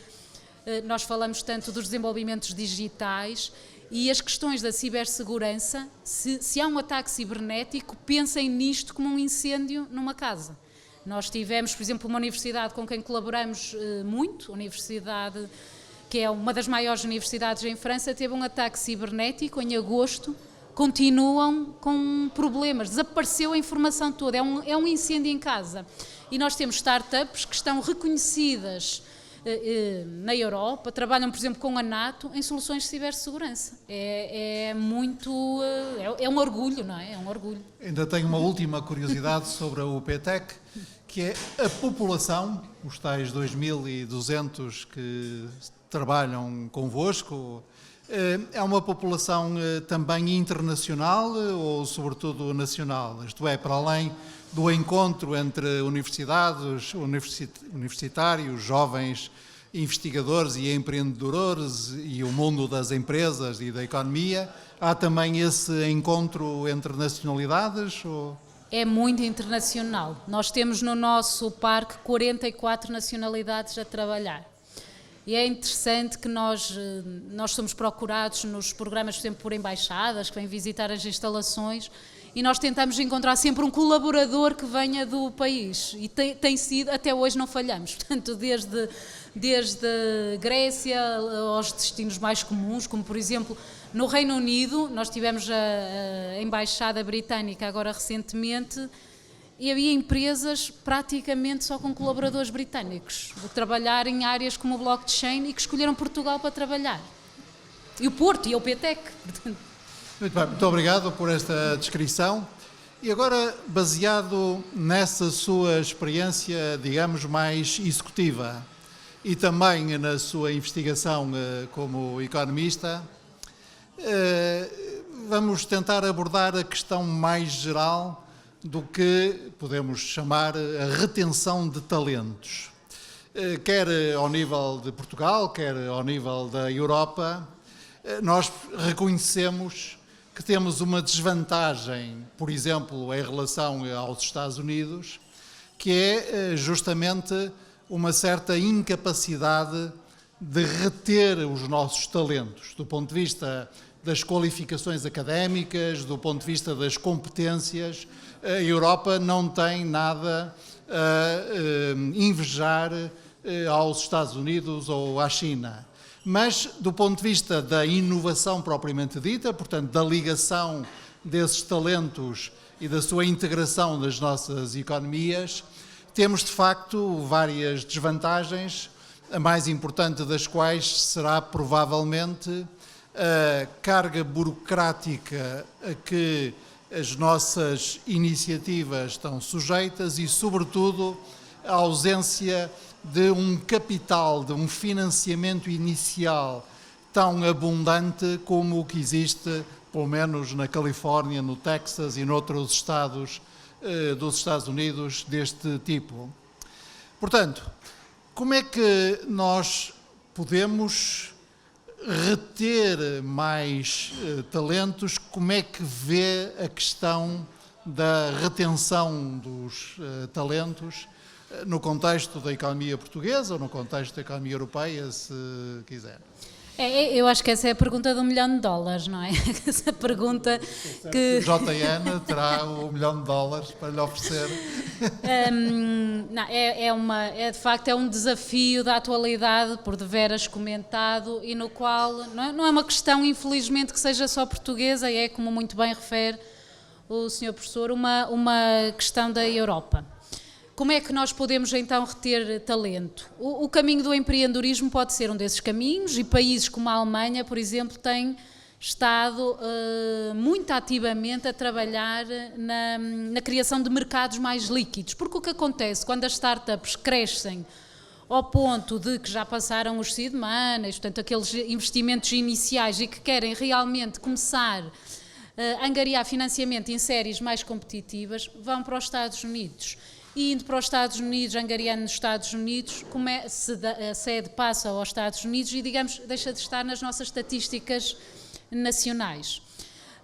nós falamos tanto dos desenvolvimentos digitais e as questões da cibersegurança, se há um ataque cibernético, pensem nisto como um incêndio numa casa. Nós tivemos, por exemplo, uma universidade com quem colaboramos muito, a universidade que é uma das maiores universidades em França, teve um ataque cibernético em agosto. Continuam com problemas, desapareceu a informação toda, é um incêndio em casa. E nós temos startups que estão reconhecidas na Europa, trabalham, por exemplo, com a NATO em soluções de cibersegurança. É um orgulho, não é? É um orgulho. Ainda tenho uma última curiosidade sobre a UPTEC, que é a população, os tais 2.200 que trabalham convosco. É uma população também internacional ou, sobretudo, nacional? Isto é, para além do encontro entre universidades, universitários, jovens investigadores e empreendedores e o mundo das empresas e da economia, há também esse encontro entre nacionalidades? Ou... É muito internacional. Nós temos no nosso parque 44 nacionalidades a trabalhar. E é interessante que nós somos procurados nos programas, por exemplo, por embaixadas, que vêm visitar as instalações, e nós tentamos encontrar sempre um colaborador que venha do país. E tem sido, até hoje não falhamos. Portanto, desde Grécia aos destinos mais comuns, como por exemplo, no Reino Unido, nós tivemos a Embaixada Britânica agora recentemente, e havia empresas praticamente só com colaboradores britânicos, de trabalhar em áreas como o blockchain e que escolheram Portugal para trabalhar. E o Porto e a UPTEC. Muito bem, muito obrigado por esta descrição. E agora, baseado nessa sua experiência, digamos, mais executiva e também na sua investigação como economista, vamos tentar abordar a questão mais geral do que podemos chamar a retenção de talentos. Quer ao nível de Portugal, quer ao nível da Europa, nós reconhecemos que temos uma desvantagem, por exemplo, em relação aos Estados Unidos, que é justamente uma certa incapacidade de reter os nossos talentos, do ponto de vista das qualificações académicas, do ponto de vista das competências. A Europa não tem nada a invejar aos Estados Unidos ou à China. Mas, do ponto de vista da inovação propriamente dita, portanto, da ligação desses talentos e da sua integração nas nossas economias, temos, de facto, várias desvantagens, a mais importante das quais será, provavelmente, a carga burocrática a que as nossas iniciativas estão sujeitas e, sobretudo, a ausência de um capital, de um financiamento inicial tão abundante como o que existe, pelo menos na Califórnia, no Texas e noutros estados dos Estados Unidos deste tipo. Portanto, como é que nós podemos reter mais talentos? Como é que vê a questão da retenção dos talentos no contexto da economia portuguesa ou no contexto da economia europeia, se quiser? Eu acho que essa é a pergunta do $1 milhão, não é? Essa pergunta que... O JN terá $1 milhão para lhe oferecer. De facto é um desafio da atualidade, por deveras comentado, e no qual não é uma questão, infelizmente, que seja só portuguesa, é, como muito bem refere o Sr. Professor, uma questão da Europa. Como é que nós podemos então reter talento? O caminho do empreendedorismo pode ser um desses caminhos, e países como a Alemanha, por exemplo, têm estado muito ativamente a trabalhar na criação de mercados mais líquidos, porque o que acontece quando as startups crescem ao ponto de que já passaram os seed money, portanto aqueles investimentos iniciais, e que querem realmente começar a angariar financiamento em séries mais competitivas, vão para os Estados Unidos. E indo para os Estados Unidos, angariando nos Estados Unidos, a sede passa aos Estados Unidos e, digamos, deixa de estar nas nossas estatísticas nacionais.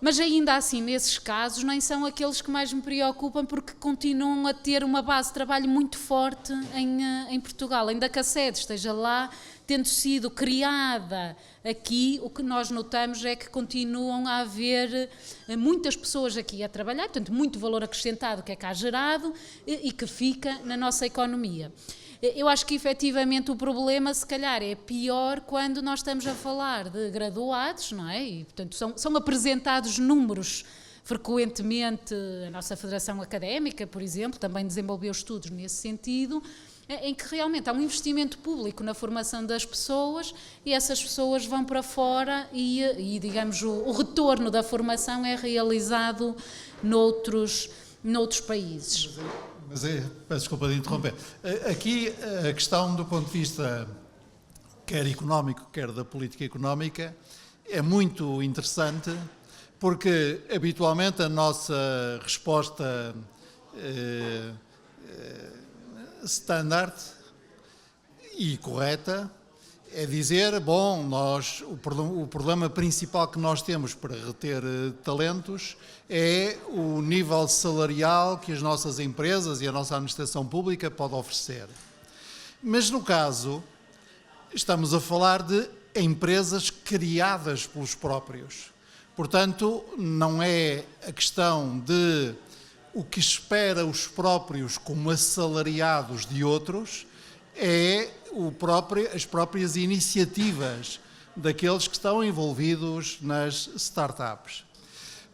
Mas ainda assim, nesses casos, nem são aqueles que mais me preocupam, porque continuam a ter uma base de trabalho muito forte em Portugal. Ainda que a sede esteja lá, tendo sido criada aqui, o que nós notamos é que continuam a haver muitas pessoas aqui a trabalhar, portanto, muito valor acrescentado que é cá gerado e que fica na nossa economia. Eu acho que, efetivamente, o problema, se calhar, é pior quando nós estamos a falar de graduados, não é? E, portanto, são apresentados números frequentemente. A nossa Federação Académica, por exemplo, também desenvolveu estudos nesse sentido, em que realmente há um investimento público na formação das pessoas e essas pessoas vão para fora e digamos, o retorno da formação é realizado noutros países. Mas peço desculpa de interromper. Aqui a questão do ponto de vista quer económico, quer da política económica, é muito interessante, porque habitualmente a nossa resposta standard e correta é dizer, bom, o problema principal que nós temos para reter talentos é o nível salarial que as nossas empresas e a nossa administração pública pode oferecer. Mas no caso, estamos a falar de empresas criadas pelos próprios. Portanto, não é a questão de o que espera os próprios como assalariados de outros, é as próprias iniciativas daqueles que estão envolvidos nas startups.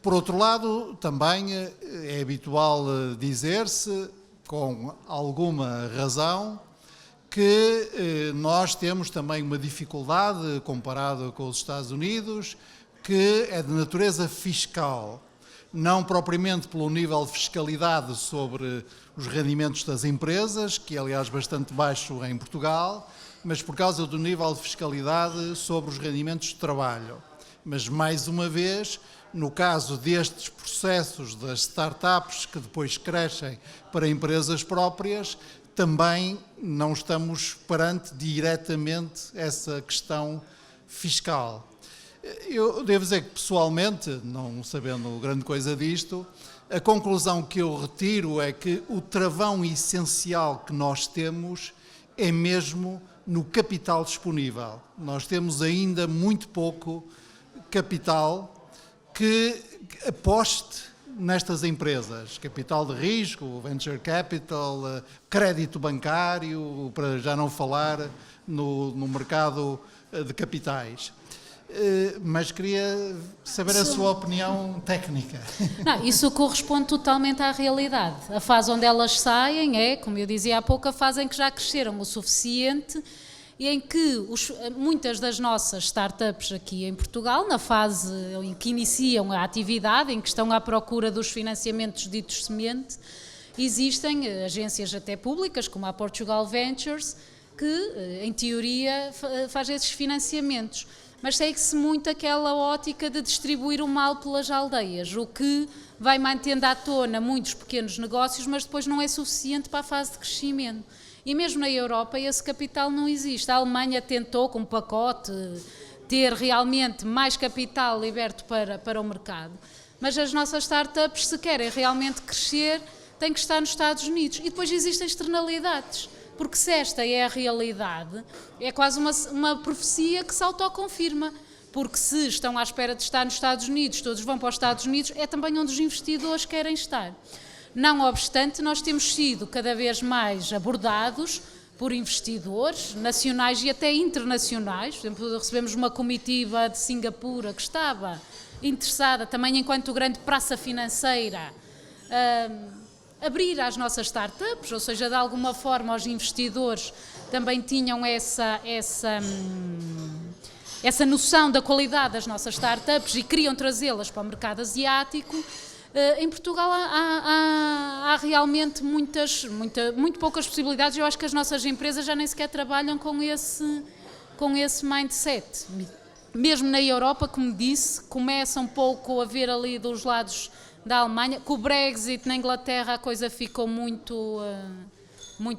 Por outro lado, também é habitual dizer-se, com alguma razão, que nós temos também uma dificuldade comparada com os Estados Unidos, que é de natureza fiscal. Não propriamente pelo nível de fiscalidade sobre os rendimentos das empresas, que é, aliás, bastante baixo em Portugal, mas por causa do nível de fiscalidade sobre os rendimentos de trabalho. Mas, mais uma vez, no caso destes processos das startups que depois crescem para empresas próprias, também não estamos perante diretamente essa questão fiscal. Eu devo dizer que, pessoalmente, não sabendo grande coisa disto, a conclusão que eu retiro é que o travão essencial que nós temos é mesmo no capital disponível. Nós temos ainda muito pouco capital que aposte nestas empresas, capital de risco, venture capital, crédito bancário, para já não falar no mercado de capitais. Mas queria saber a sua opinião técnica. Não, isso corresponde totalmente à realidade. A fase onde elas saem é, como eu dizia há pouco, a fase em que já cresceram o suficiente e em que muitas das nossas startups aqui em Portugal, na fase em que iniciam a atividade, em que estão à procura dos financiamentos ditos semente, existem agências até públicas, como a Portugal Ventures, que, em teoria, faz esses financiamentos. Mas segue-se muito aquela ótica de distribuir o mal pelas aldeias, o que vai mantendo à tona muitos pequenos negócios, mas depois não é suficiente para a fase de crescimento. E mesmo na Europa esse capital não existe. A Alemanha tentou, com um pacote, ter realmente mais capital liberto para o mercado. Mas as nossas startups, se querem realmente crescer, têm que estar nos Estados Unidos. E depois existem externalidades. Porque se esta é a realidade, é quase uma profecia que se autoconfirma. Porque se estão à espera de estar nos Estados Unidos, todos vão para os Estados Unidos, é também onde os investidores querem estar. Não obstante, nós temos sido cada vez mais abordados por investidores nacionais e até internacionais. Por exemplo, recebemos uma comitiva de Singapura que estava interessada também enquanto grande praça financeira abrir às nossas startups, ou seja, de alguma forma os investidores também tinham essa noção da qualidade das nossas startups e queriam trazê-las para o mercado asiático. Em Portugal há realmente muito poucas possibilidades. Eu acho que as nossas empresas já nem sequer trabalham com esse mindset. Mesmo na Europa, como disse, começa um pouco a ver ali dos lados da Alemanha. Com o Brexit na Inglaterra a coisa ficou muito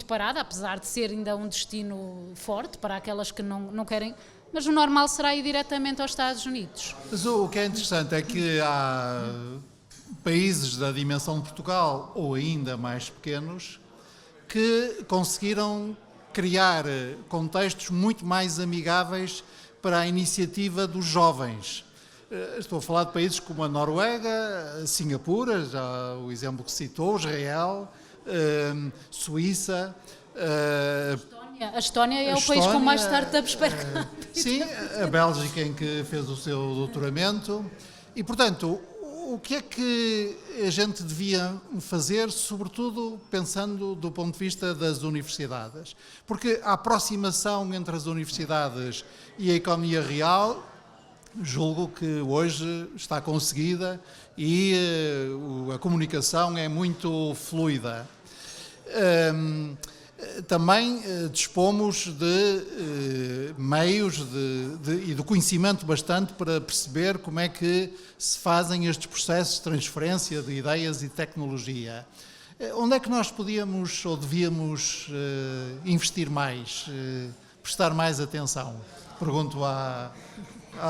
parada, apesar de ser ainda um destino forte para aquelas que não querem, mas o normal será ir diretamente aos Estados Unidos. Mas o que é interessante é que há países da dimensão de Portugal, ou ainda mais pequenos, que conseguiram criar contextos muito mais amigáveis para a iniciativa dos jovens. Estou a falar de países como a Noruega, Singapura, já o exemplo que citou, Israel, Suíça. A Estónia é o país com mais startups per capita. Sim, a Bélgica, em que fez o seu doutoramento. E, portanto, o que é que a gente devia fazer, sobretudo pensando do ponto de vista das universidades? Porque a aproximação entre as universidades e a economia real, julgo que hoje está conseguida e a comunicação é muito fluida. Também dispomos de meios e de conhecimento bastante para perceber como é que se fazem estes processos de transferência de ideias e tecnologia. Onde é que nós podíamos ou devíamos investir mais, prestar mais atenção? Pergunto à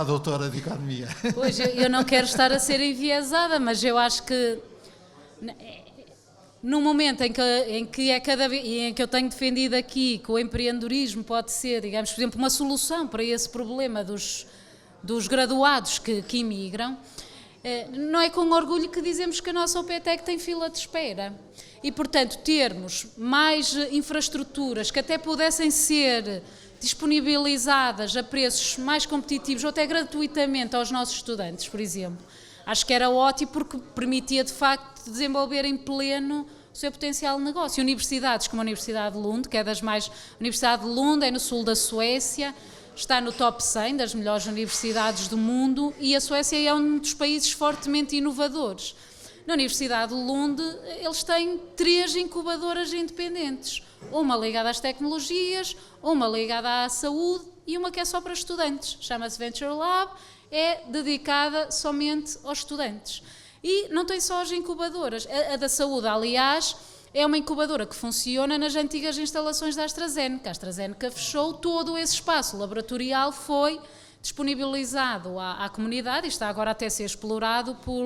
doutora de Economia. Pois, eu não quero estar a ser enviesada, mas eu acho que no momento em que eu tenho defendido aqui que o empreendedorismo pode ser, digamos, por exemplo, uma solução para esse problema dos graduados que imigram, não é com orgulho que dizemos que a nossa OPTEC tem fila de espera. E, portanto, termos mais infraestruturas que até pudessem ser disponibilizadas a preços mais competitivos ou até gratuitamente aos nossos estudantes, por exemplo, acho que era ótimo porque permitia, de facto, desenvolver em pleno o seu potencial de negócio. Universidades como a Universidade de Lund, que é das mais... A Universidade de Lund é no sul da Suécia, está no top 100 das melhores universidades do mundo e a Suécia é um dos países fortemente inovadores. Na Universidade de Lund, eles têm 3 incubadoras independentes, uma ligada às tecnologias, uma ligada à saúde e uma que é só para estudantes, chama-se Venture Lab, é dedicada somente aos estudantes. E não tem só as incubadoras, a da saúde, aliás, é uma incubadora que funciona nas antigas instalações da AstraZeneca. A AstraZeneca fechou, todo esse espaço laboratorial foi disponibilizado à comunidade e está agora até a ser explorado por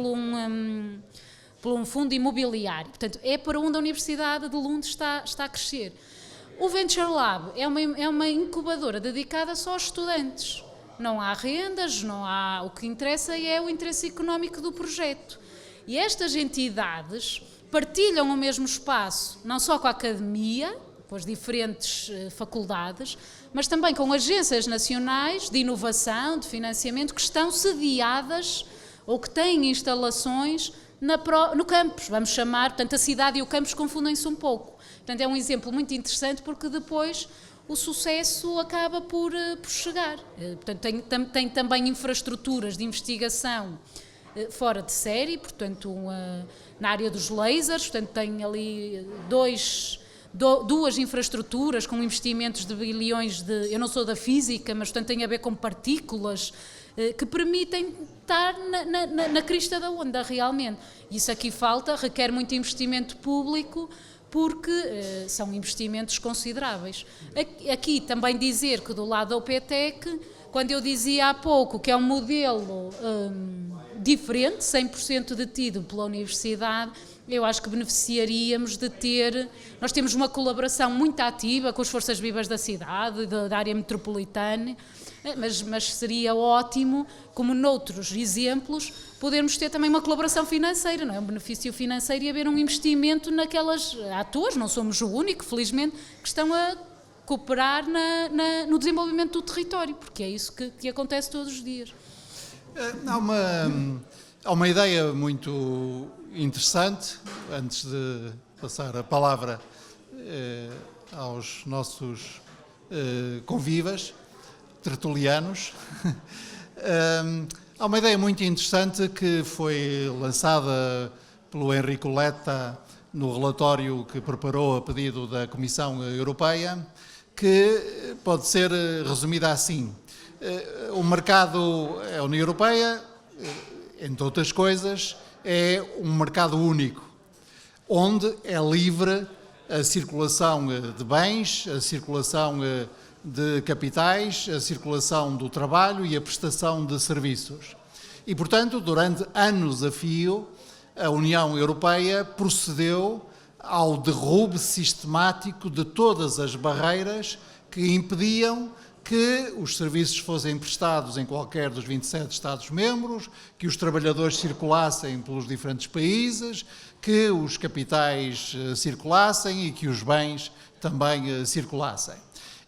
um fundo imobiliário. Portanto, é para onde a Universidade de Lund está a crescer. O Venture Lab é uma incubadora dedicada só aos estudantes. Não há rendas, não há... O que interessa é o interesse económico do projeto. E estas entidades partilham o mesmo espaço, não só com a academia, com as diferentes faculdades, mas também com agências nacionais de inovação, de financiamento, que estão sediadas ou que têm instalações no campus, vamos chamar. Portanto, a cidade e o campus confundem-se um pouco. Portanto, é um exemplo muito interessante, porque depois o sucesso acaba por chegar. Portanto, tem também infraestruturas de investigação fora de série, portanto, na área dos lasers, portanto, tem ali duas infraestruturas com investimentos de bilhões de... Eu não sou da física, mas, portanto, tem a ver com partículas que permitem estar na crista da onda, realmente. Isso aqui requer muito investimento público, porque são investimentos consideráveis. Aqui também dizer que do lado da UPTEC, quando eu dizia há pouco que é um modelo diferente, 100% detido pela universidade, eu acho que beneficiaríamos de ter... Nós temos uma colaboração muito ativa com as forças vivas da cidade, da área metropolitana, mas seria ótimo, como noutros exemplos, podermos ter também uma colaboração financeira, não é? Um benefício financeiro e haver um investimento naquelas atores, não somos o único, felizmente, que estão a cooperar no desenvolvimento do território, porque é isso que acontece todos os dias. Há uma ideia muito interessante, antes de passar a palavra aos nossos convivas, tertulianos. Há uma ideia muito interessante que foi lançada pelo Enrico Letta no relatório que preparou a pedido da Comissão Europeia, que pode ser resumida assim. O mercado, a União Europeia, entre outras coisas, é um mercado único, onde é livre a circulação de bens, a circulação de capitais, a circulação do trabalho e a prestação de serviços. E, portanto, durante anos a fio, a União Europeia procedeu ao derrube sistemático de todas as barreiras que impediam que os serviços fossem prestados em qualquer dos 27 Estados-membros, que os trabalhadores circulassem pelos diferentes países, que os capitais circulassem e que os bens também circulassem.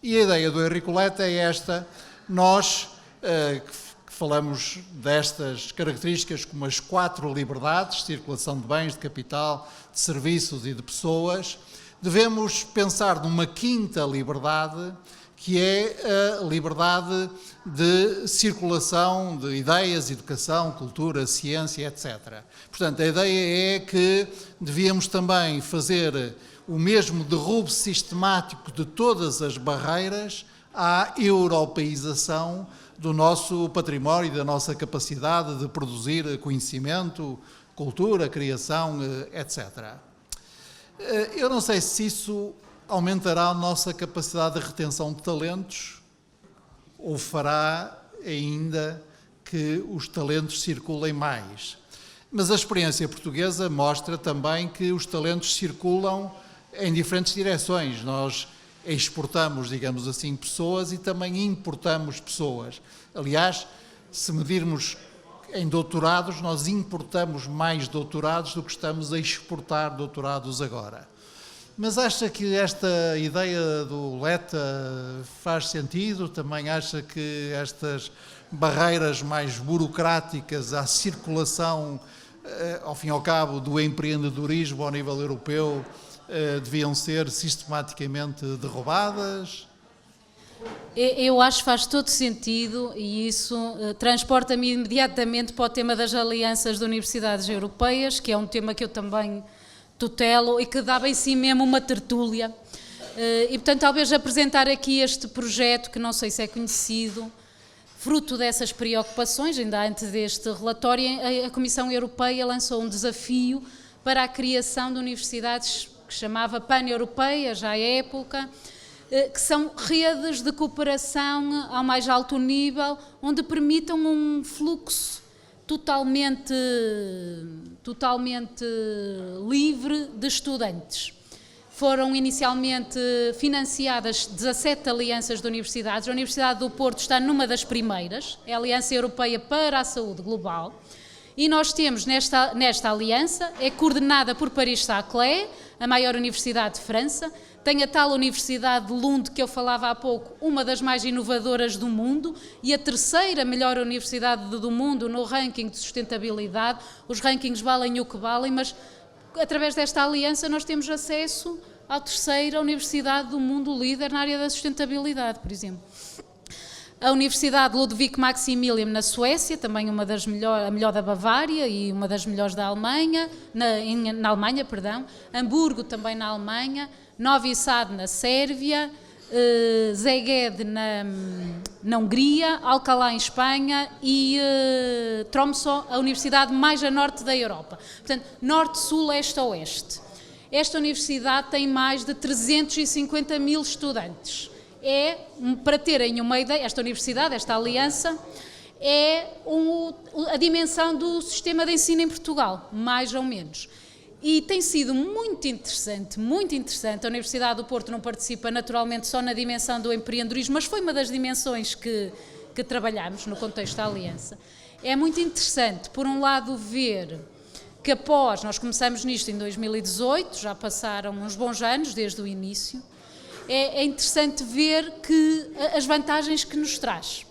E a ideia do Enrico Letta é esta: nós, que falamos destas características como as 4 liberdades, circulação de bens, de capital, de serviços e de pessoas, devemos pensar numa 5ª liberdade, que é a liberdade de circulação de ideias, educação, cultura, ciência, etc. Portanto, a ideia é que devíamos também fazer o mesmo derrube sistemático de todas as barreiras à europeização do nosso património e da nossa capacidade de produzir conhecimento, cultura, criação, etc. Eu não sei se isso aumentará a nossa capacidade de retenção de talentos ou fará ainda que os talentos circulem mais. Mas a experiência portuguesa mostra também que os talentos circulam em diferentes direções. Nós exportamos, digamos assim, pessoas e também importamos pessoas. Aliás, se medirmos em doutorados, nós importamos mais doutorados do que estamos a exportar doutorados agora. Mas acha que esta ideia do Letta faz sentido? Também acha que estas barreiras mais burocráticas à circulação, ao fim e ao cabo, do empreendedorismo ao nível europeu, deviam ser sistematicamente derrubadas? Eu acho que faz todo sentido, e isso transporta-me imediatamente para o tema das alianças de universidades europeias, que é um tema que eu também tutelo e que dava em si mesmo uma tertúlia. E, portanto, talvez apresentar aqui este projeto, que não sei se é conhecido, fruto dessas preocupações. Ainda antes deste relatório, a Comissão Europeia lançou um desafio para a criação de universidades que chamava Pan-Europeia, já à época, que são redes de cooperação ao mais alto nível, onde permitam um fluxo totalmente livre de estudantes. Foram inicialmente financiadas 17 alianças de universidades. A Universidade do Porto está numa das primeiras, é a Aliança Europeia para a Saúde Global. E nós temos nesta aliança, é coordenada por Paris-Saclay, a maior universidade de França, tem a tal Universidade de Lund, que eu falava há pouco, uma das mais inovadoras do mundo, e a terceira melhor universidade do mundo no ranking de sustentabilidade. Os rankings valem o que valem, mas através desta aliança nós temos acesso à terceira universidade do mundo líder na área da sustentabilidade, por exemplo. A Universidade Ludwig Maximilian na Suécia, também a melhor da Bavária e uma das melhores da Alemanha, na Alemanha, perdão. Hamburgo também na Alemanha, Novi Sad na Sérvia, Szeged na Hungria, Alcalá em Espanha e Tromsø, a universidade mais a norte da Europa. Portanto, norte, sul, este a oeste. Esta universidade tem mais de 350 mil estudantes. Para terem uma ideia, esta universidade, esta aliança, é a dimensão do sistema de ensino em Portugal, mais ou menos. E tem sido muito interessante. A Universidade do Porto não participa naturalmente só na dimensão do empreendedorismo, mas foi uma das dimensões que trabalhamos no contexto da aliança. É muito interessante, por um lado, ver que nós começamos nisto em 2018, já passaram uns bons anos desde o início. É interessante ver as vantagens que nos traz.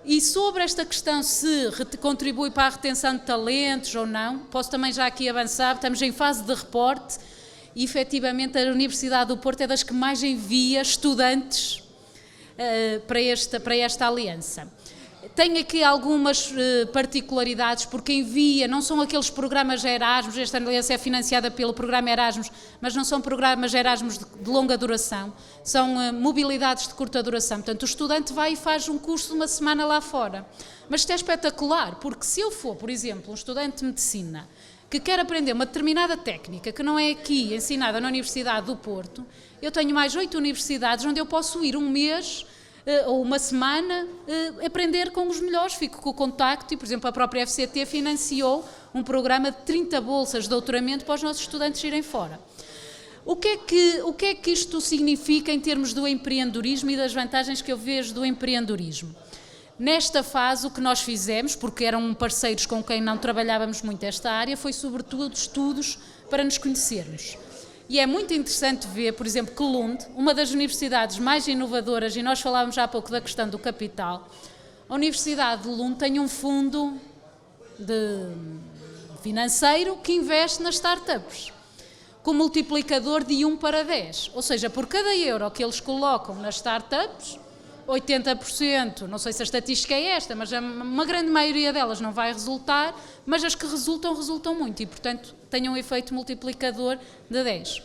E sobre esta questão se contribui para a retenção de talentos ou não, posso também já aqui avançar, estamos em fase de reporte e efetivamente a Universidade do Porto é das que mais envia estudantes para esta aliança. Tem aqui algumas particularidades, porque envia, não são aqueles programas Erasmus, esta aliança é financiada pelo programa Erasmus, mas não são programas Erasmus de longa duração, são mobilidades de curta duração. Portanto, o estudante vai e faz um curso de uma semana lá fora. Mas isto é espetacular, porque se eu for, por exemplo, um estudante de medicina que quer aprender uma determinada técnica que não é aqui ensinada na Universidade do Porto, eu tenho mais 8 universidades onde eu posso ir um mês ou uma semana, aprender com os melhores, fico com o contacto e, por exemplo, a própria FCT financiou um programa de 30 bolsas de doutoramento para os nossos estudantes irem fora. O que é que isto significa em termos do empreendedorismo e das vantagens que eu vejo do empreendedorismo? Nesta fase, o que nós fizemos, porque eram parceiros com quem não trabalhávamos muito esta área, foi sobretudo estudos para nos conhecermos. E é muito interessante ver, por exemplo, que Lund, uma das universidades mais inovadoras, e nós falávamos já há pouco da questão do capital, a Universidade de Lund tem um fundo financeiro que investe nas startups, com multiplicador de 1 para 10. Ou seja, por cada euro que eles colocam nas startups, 80%, não sei se a estatística é esta, mas uma grande maioria delas não vai resultar, mas as que resultam muito e, portanto, têm um efeito multiplicador de 10.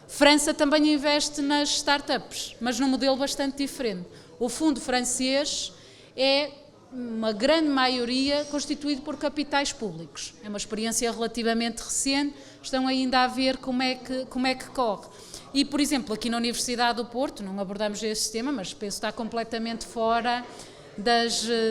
França também investe nas startups, mas num modelo bastante diferente. O fundo francês é uma grande maioria constituído por capitais públicos. É uma experiência relativamente recente, estão ainda a ver como é que corre. E, por exemplo, aqui na Universidade do Porto, não abordamos esse tema, mas penso que está completamente fora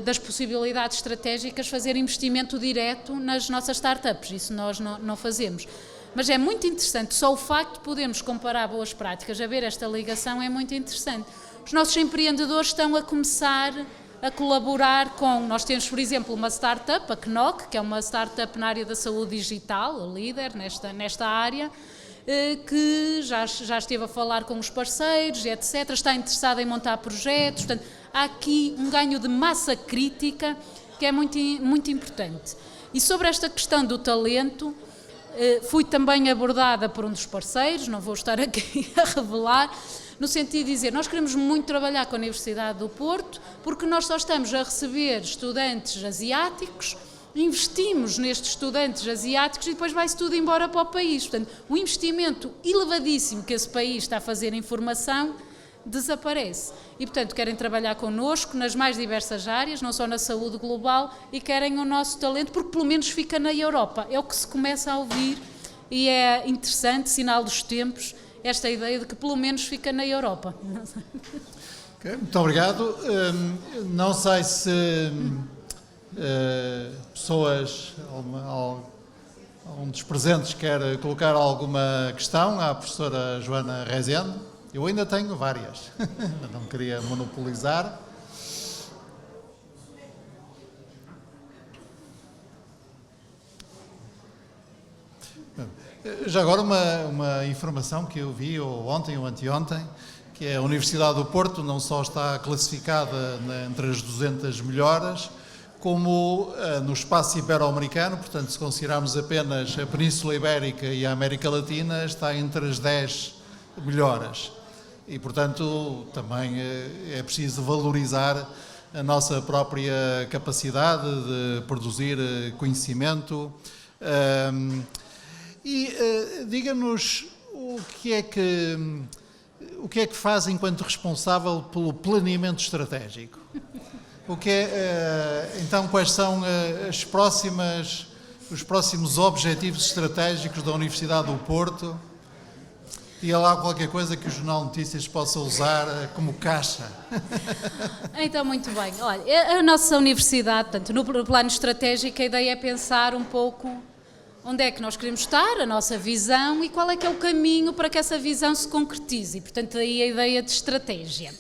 das possibilidades estratégicas fazer investimento direto nas nossas startups. Isso nós não fazemos. Mas é muito interessante, só o facto de podermos comparar boas práticas, a ver esta ligação é muito interessante. Os nossos empreendedores estão a começar a colaborar nós temos, por exemplo, uma startup, a Knock, que é uma startup na área da saúde digital, a líder nesta área, que já esteve a falar com os parceiros, etc., está interessada em montar projetos. Portanto, há aqui um ganho de massa crítica que é muito, muito importante. E sobre esta questão do talento, fui também abordada por um dos parceiros, não vou estar aqui a revelar, no sentido de dizer, nós queremos muito trabalhar com a Universidade do Porto, porque nós só estamos a receber estudantes asiáticos, investimos nestes estudantes asiáticos e depois vai-se tudo embora para o país. Portanto, o investimento elevadíssimo que esse país está a fazer em formação desaparece. E, portanto, querem trabalhar connosco nas mais diversas áreas, não só na saúde global, e querem o nosso talento, porque pelo menos fica na Europa. É o que se começa a ouvir e é interessante, sinal dos tempos, esta ideia de que pelo menos fica na Europa. Okay, muito obrigado. Não sei se pessoas Um dos presentes quer colocar alguma questão à professora Joana Rezende? Eu ainda tenho várias, não queria monopolizar. Já agora uma informação que eu vi ontem ou anteontem, que a Universidade do Porto não só está classificada entre as 200 melhores, como no espaço ibero-americano, portanto, se considerarmos apenas a Península Ibérica e a América Latina, está entre as 10 melhores. E, portanto, também é preciso valorizar a nossa própria capacidade de produzir conhecimento. Diga-nos o que é que faz enquanto responsável pelo planeamento estratégico? Então, quais são os próximos objetivos estratégicos da Universidade do Porto? Diga lá qualquer coisa que o Jornal de Notícias possa usar como caixa. Então, muito bem. Olha, a nossa universidade, portanto, no plano estratégico, a ideia é pensar um pouco onde é que nós queremos estar, a nossa visão e qual é que é o caminho para que essa visão se concretize. E, portanto, daí a ideia de estratégia.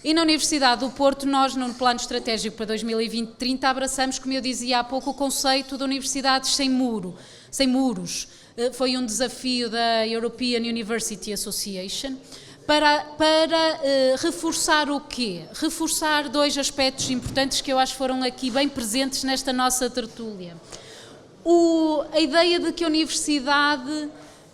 E na Universidade do Porto, nós, no plano estratégico para 2020-30, abraçamos, como eu dizia há pouco, o conceito de universidades sem muros. Foi um desafio da European University Association para reforçar o quê? Reforçar dois aspectos importantes que eu acho que foram aqui bem presentes nesta nossa tertúlia. A ideia de que a universidade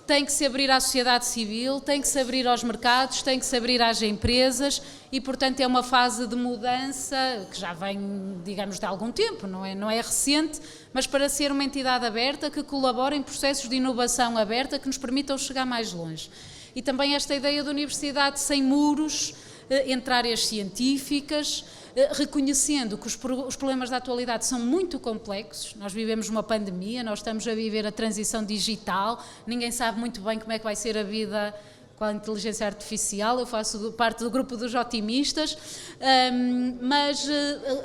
tem que se abrir à sociedade civil, tem que se abrir aos mercados, tem que se abrir às empresas e, portanto, é uma fase de mudança que já vem, digamos, de algum tempo, não é recente, mas para ser uma entidade aberta que colabora em processos de inovação aberta que nos permitam chegar mais longe. E também esta ideia de universidade sem muros, entre áreas científicas, reconhecendo que os problemas da atualidade são muito complexos. Nós vivemos uma pandemia, nós estamos a viver a transição digital, ninguém sabe muito bem como é que vai ser a vida com a inteligência artificial, eu faço parte do grupo dos otimistas, mas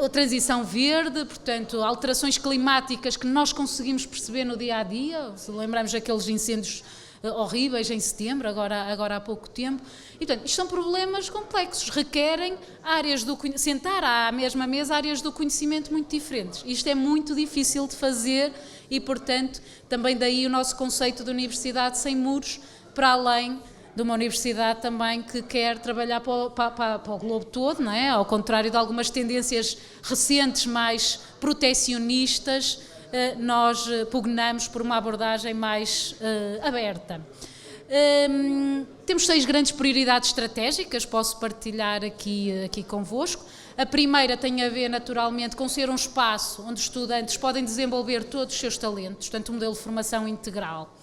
a transição verde, portanto, alterações climáticas que nós conseguimos perceber no dia-a-dia, se lembramos daqueles incêndios horríveis em setembro, agora há pouco tempo. E, portanto, isto são problemas complexos, requerem sentar à mesma mesa áreas do conhecimento muito diferentes. Isto é muito difícil de fazer e, portanto, também daí o nosso conceito de universidade sem muros, para além de uma universidade também que quer trabalhar para o globo todo, não é? Ao contrário de algumas tendências recentes mais protecionistas, nós pugnamos por uma abordagem mais aberta. Temos 6 grandes prioridades estratégicas, posso partilhar aqui convosco. A primeira tem a ver, naturalmente, com ser um espaço onde os estudantes podem desenvolver todos os seus talentos, portanto, um modelo de formação integral.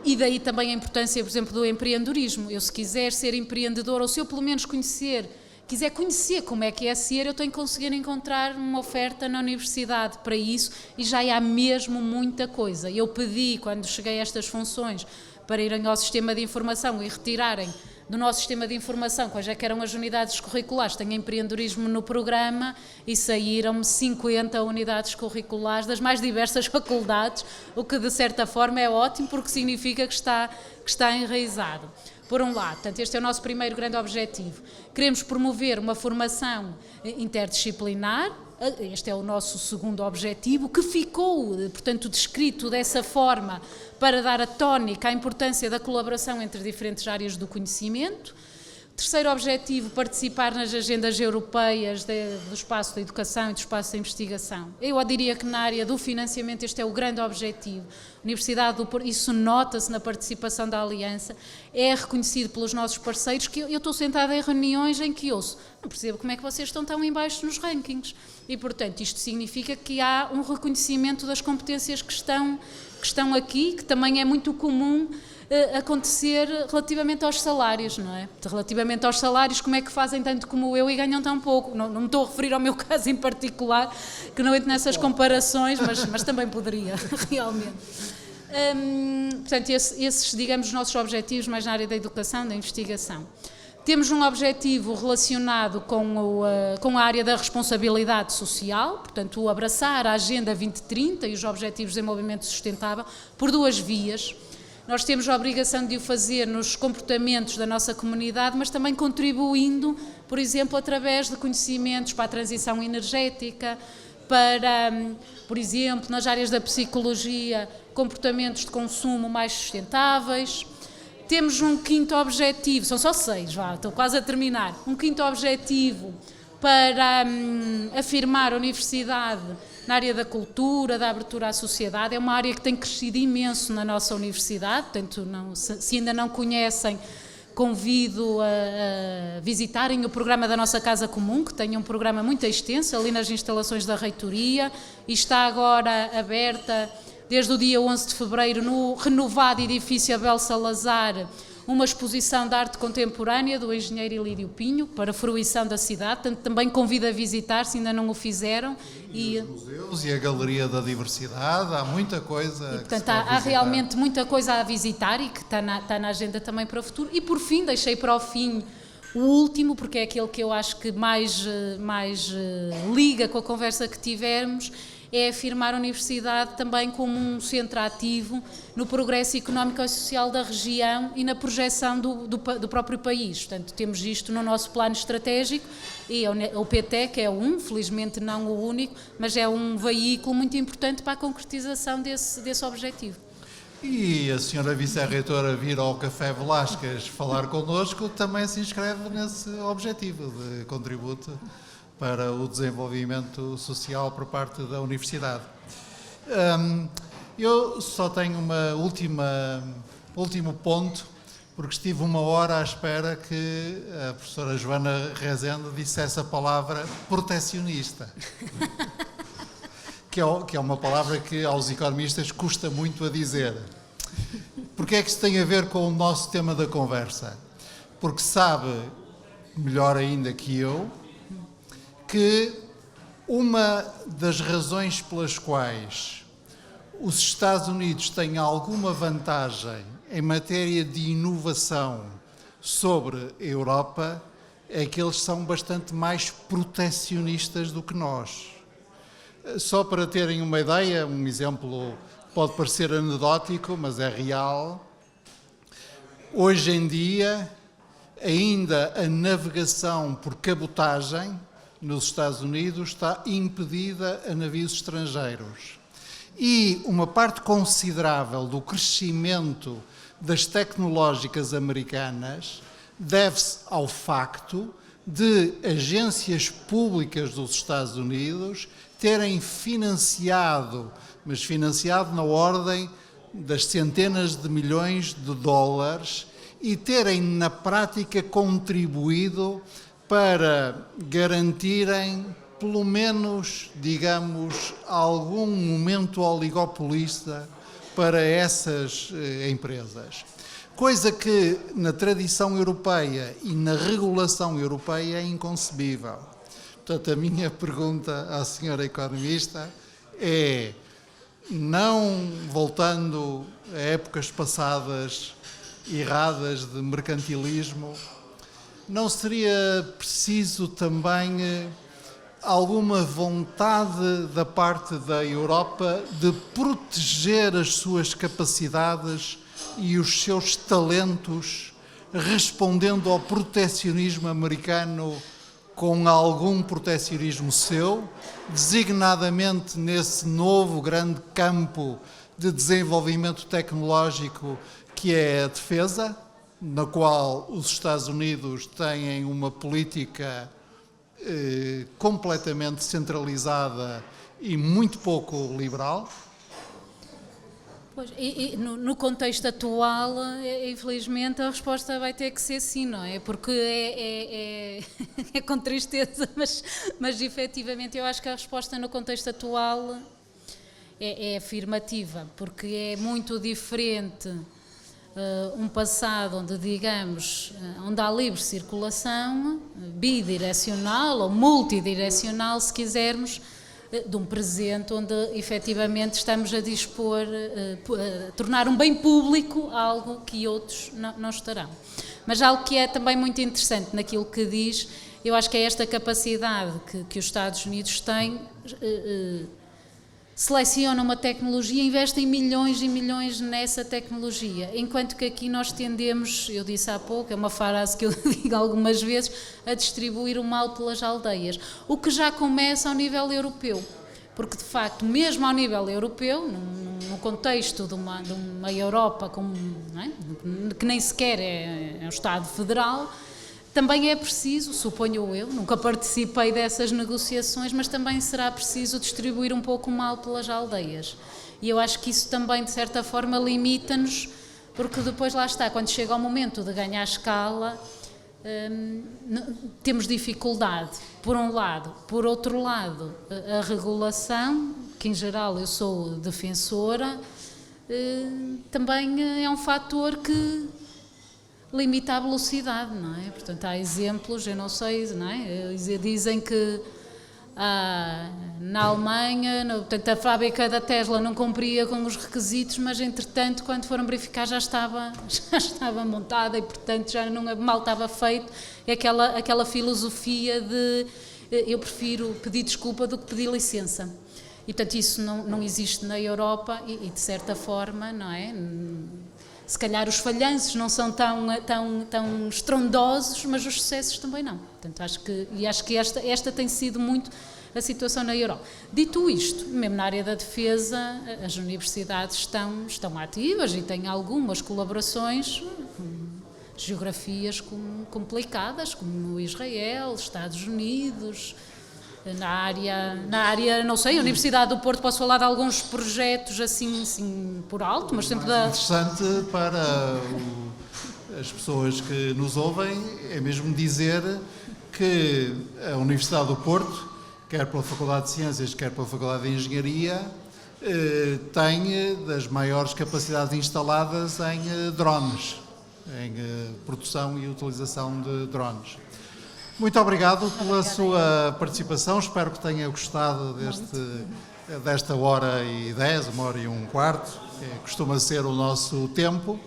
E daí também a importância, por exemplo, do empreendedorismo. Eu, se quiser ser empreendedor, ou se eu pelo menos quiser conhecer como é que é ser, eu tenho que conseguir encontrar uma oferta na universidade para isso e já há mesmo muita coisa. Eu pedi, quando cheguei a estas funções, para irem ao sistema de informação e retirarem do nosso sistema de informação quais é que eram as unidades curriculares, tenho empreendedorismo no programa e saíram-me 50 unidades curriculares das mais diversas faculdades, o que de certa forma é ótimo porque significa que está enraizado. Por um lado, portanto, este é o nosso primeiro grande objetivo. Queremos promover uma formação interdisciplinar, este é o nosso segundo objetivo, que ficou, portanto, descrito dessa forma para dar a tónica à importância da colaboração entre diferentes áreas do conhecimento. Terceiro objetivo, participar nas agendas europeias do espaço da educação e do espaço da investigação. Eu diria que na área do financiamento este é o grande objetivo. A Universidade do Porto, isso nota-se na participação da Aliança, é reconhecido pelos nossos parceiros, que eu estou sentada em reuniões em que ouço, não percebo como é que vocês estão tão em baixo nos rankings. E, portanto, isto significa que há um reconhecimento das competências que estão aqui, que também é muito comum acontecer relativamente aos salários, não é? Relativamente aos salários, como é que fazem tanto como eu e ganham tão pouco? Não me estou a referir ao meu caso em particular, que não entro nessas comparações, mas também poderia, realmente. Portanto, esses, digamos, os nossos objetivos mais na área da educação, da investigação. Temos um objetivo relacionado com a área da responsabilidade social, portanto, o abraçar a Agenda 2030 e os Objetivos de Desenvolvimento Sustentável por duas vias. Nós temos a obrigação de o fazer nos comportamentos da nossa comunidade, mas também contribuindo, por exemplo, através de conhecimentos para a transição energética, para, por exemplo, nas áreas da psicologia, comportamentos de consumo mais sustentáveis. Temos um quinto objetivo, são só 6, estou quase a terminar, um quinto objetivo para afirmar a universidade na área da cultura, da abertura à sociedade. É uma área que tem crescido imenso na nossa universidade, portanto, se ainda não conhecem, convido a visitarem o programa da nossa Casa Comum, que tem um programa muito extenso ali nas instalações da reitoria e está agora aberta desde o dia 11 de fevereiro no renovado edifício Abel Salazar, uma exposição de arte contemporânea do engenheiro Ilídio Pinho, para a fruição da cidade, portanto, também convido a visitar, se ainda não o fizeram. E os museus e a Galeria da Diversidade, há muita coisa. E, portanto, há realmente muita coisa a visitar e que está na agenda também para o futuro. E, por fim, deixei para o fim o último, porque é aquele que eu acho que mais liga com a conversa que tivemos, é afirmar a universidade também como um centro ativo no progresso económico e social da região e na projeção do próprio país. Portanto, temos isto no nosso plano estratégico e o PTEC é felizmente não o único, mas é um veículo muito importante para a concretização desse objetivo. E a senhora vice-reitora vir ao Café Velásquez falar connosco também se inscreve nesse objetivo de contributo para o desenvolvimento social por parte da universidade. Eu só tenho último ponto, porque estive 1 hora à espera que a professora Joana Rezende dissesse a palavra protecionista, que é uma palavra que aos economistas custa muito a dizer. Porque é que isso tem a ver com o nosso tema da conversa? Porque sabe, melhor ainda que eu, que uma das razões pelas quais os Estados Unidos têm alguma vantagem em matéria de inovação sobre a Europa é que eles são bastante mais protecionistas do que nós. Só para terem uma ideia, um exemplo pode parecer anedótico, mas é real. Hoje em dia, ainda a navegação por cabotagem nos Estados Unidos está impedida a navios estrangeiros. E uma parte considerável do crescimento das tecnológicas americanas deve-se ao facto de agências públicas dos Estados Unidos terem financiado, mas financiado na ordem das centenas de milhões de dólares e terem na prática contribuído para garantirem, pelo menos, digamos, algum momento oligopolista para essas empresas. Coisa que na tradição europeia e na regulação europeia é inconcebível. Portanto, a minha pergunta à senhora economista é, não voltando a épocas passadas erradas de mercantilismo, não seria preciso também alguma vontade da parte da Europa de proteger as suas capacidades e os seus talentos, respondendo ao protecionismo americano com algum protecionismo seu, designadamente nesse novo grande campo de desenvolvimento tecnológico que é a defesa, na qual os Estados Unidos têm uma política completamente centralizada e muito pouco liberal? Pois, no contexto atual, infelizmente, a resposta vai ter que ser sim, não é? Porque é com tristeza, mas efetivamente eu acho que a resposta no contexto atual é afirmativa, porque é muito diferente um passado onde, digamos, onde há livre circulação, bidirecional ou multidirecional, se quisermos, de um presente onde efetivamente estamos a dispor, a tornar um bem público algo que outros não estarão. Mas algo que é também muito interessante naquilo que diz, eu acho que é esta capacidade que os Estados Unidos têm, selecionam uma tecnologia e investem milhões e milhões nessa tecnologia, enquanto que aqui nós tendemos, eu disse há pouco, é uma frase que eu digo algumas vezes, a distribuir o mal pelas aldeias, o que já começa ao nível europeu, porque de facto, mesmo ao nível europeu, no contexto de uma Europa como, não é? Que nem sequer é um Estado federal, também é preciso, suponho eu, nunca participei dessas negociações, mas também será preciso distribuir um pouco o mal pelas aldeias. E eu acho que isso também, de certa forma, limita-nos, porque depois lá está, quando chega o momento de ganhar escala, temos dificuldade, por um lado. Por outro lado, a regulação, que em geral eu sou defensora, também é um fator que limita a velocidade, não é? Portanto, há exemplos, eu não sei, não é? Dizem que na Alemanha, portanto, a fábrica da Tesla não cumpria com os requisitos, mas entretanto, quando foram verificar, já estava montada e, portanto, já não mal estava feito. É aquela filosofia de eu prefiro pedir desculpa do que pedir licença. E, portanto, isso não existe na Europa e, de certa forma, não é? Se calhar os falhanços não são tão estrondosos, mas os sucessos também não. Portanto, acho que esta tem sido muito a situação na Europa. Dito isto, mesmo na área da defesa, as universidades estão ativas e têm algumas colaborações com geografias complicadas, como no Israel, Estados Unidos. Na área, não sei, a Universidade do Porto, posso falar de alguns projetos assim por alto, mas sempre Interessante para as pessoas que nos ouvem é mesmo dizer que a Universidade do Porto, quer pela Faculdade de Ciências, quer pela Faculdade de Engenharia, tem das maiores capacidades instaladas em drones, em produção e utilização de drones. Muito obrigado pela sua participação, espero que tenha gostado desta 1h10, 1h15, que costuma ser o nosso tempo.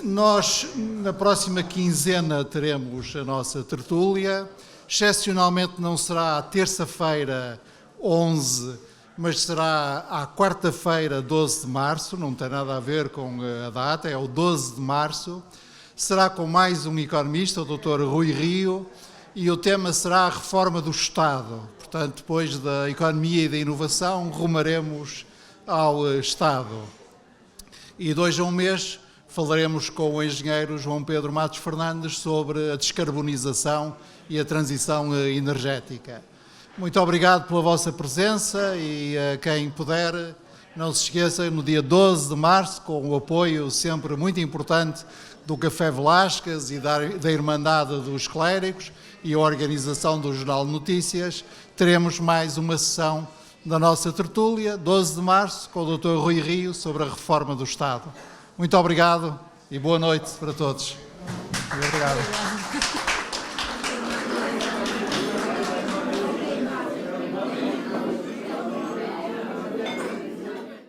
Nós, na próxima quinzena, teremos a nossa tertúlia, excepcionalmente não será à terça-feira 11, mas será à quarta-feira 12 de março, não tem nada a ver com a data, é o 12 de março. Será com mais um economista, o Dr. Rui Rio, e o tema será a reforma do Estado. Portanto, depois da economia e da inovação, rumaremos ao Estado. E de hoje a um mês falaremos com o engenheiro João Pedro Matos Fernandes sobre a descarbonização e a transição energética. Muito obrigado pela vossa presença e a quem puder, não se esqueça, no dia 12 de março, com o apoio sempre muito importante do Café Velásquez e da Irmandade dos Clérigos e a organização do Jornal de Notícias, teremos mais uma sessão da nossa tertúlia, 12 de março, com o Dr. Rui Rio, sobre a reforma do Estado. Muito obrigado e boa noite para todos. Obrigado.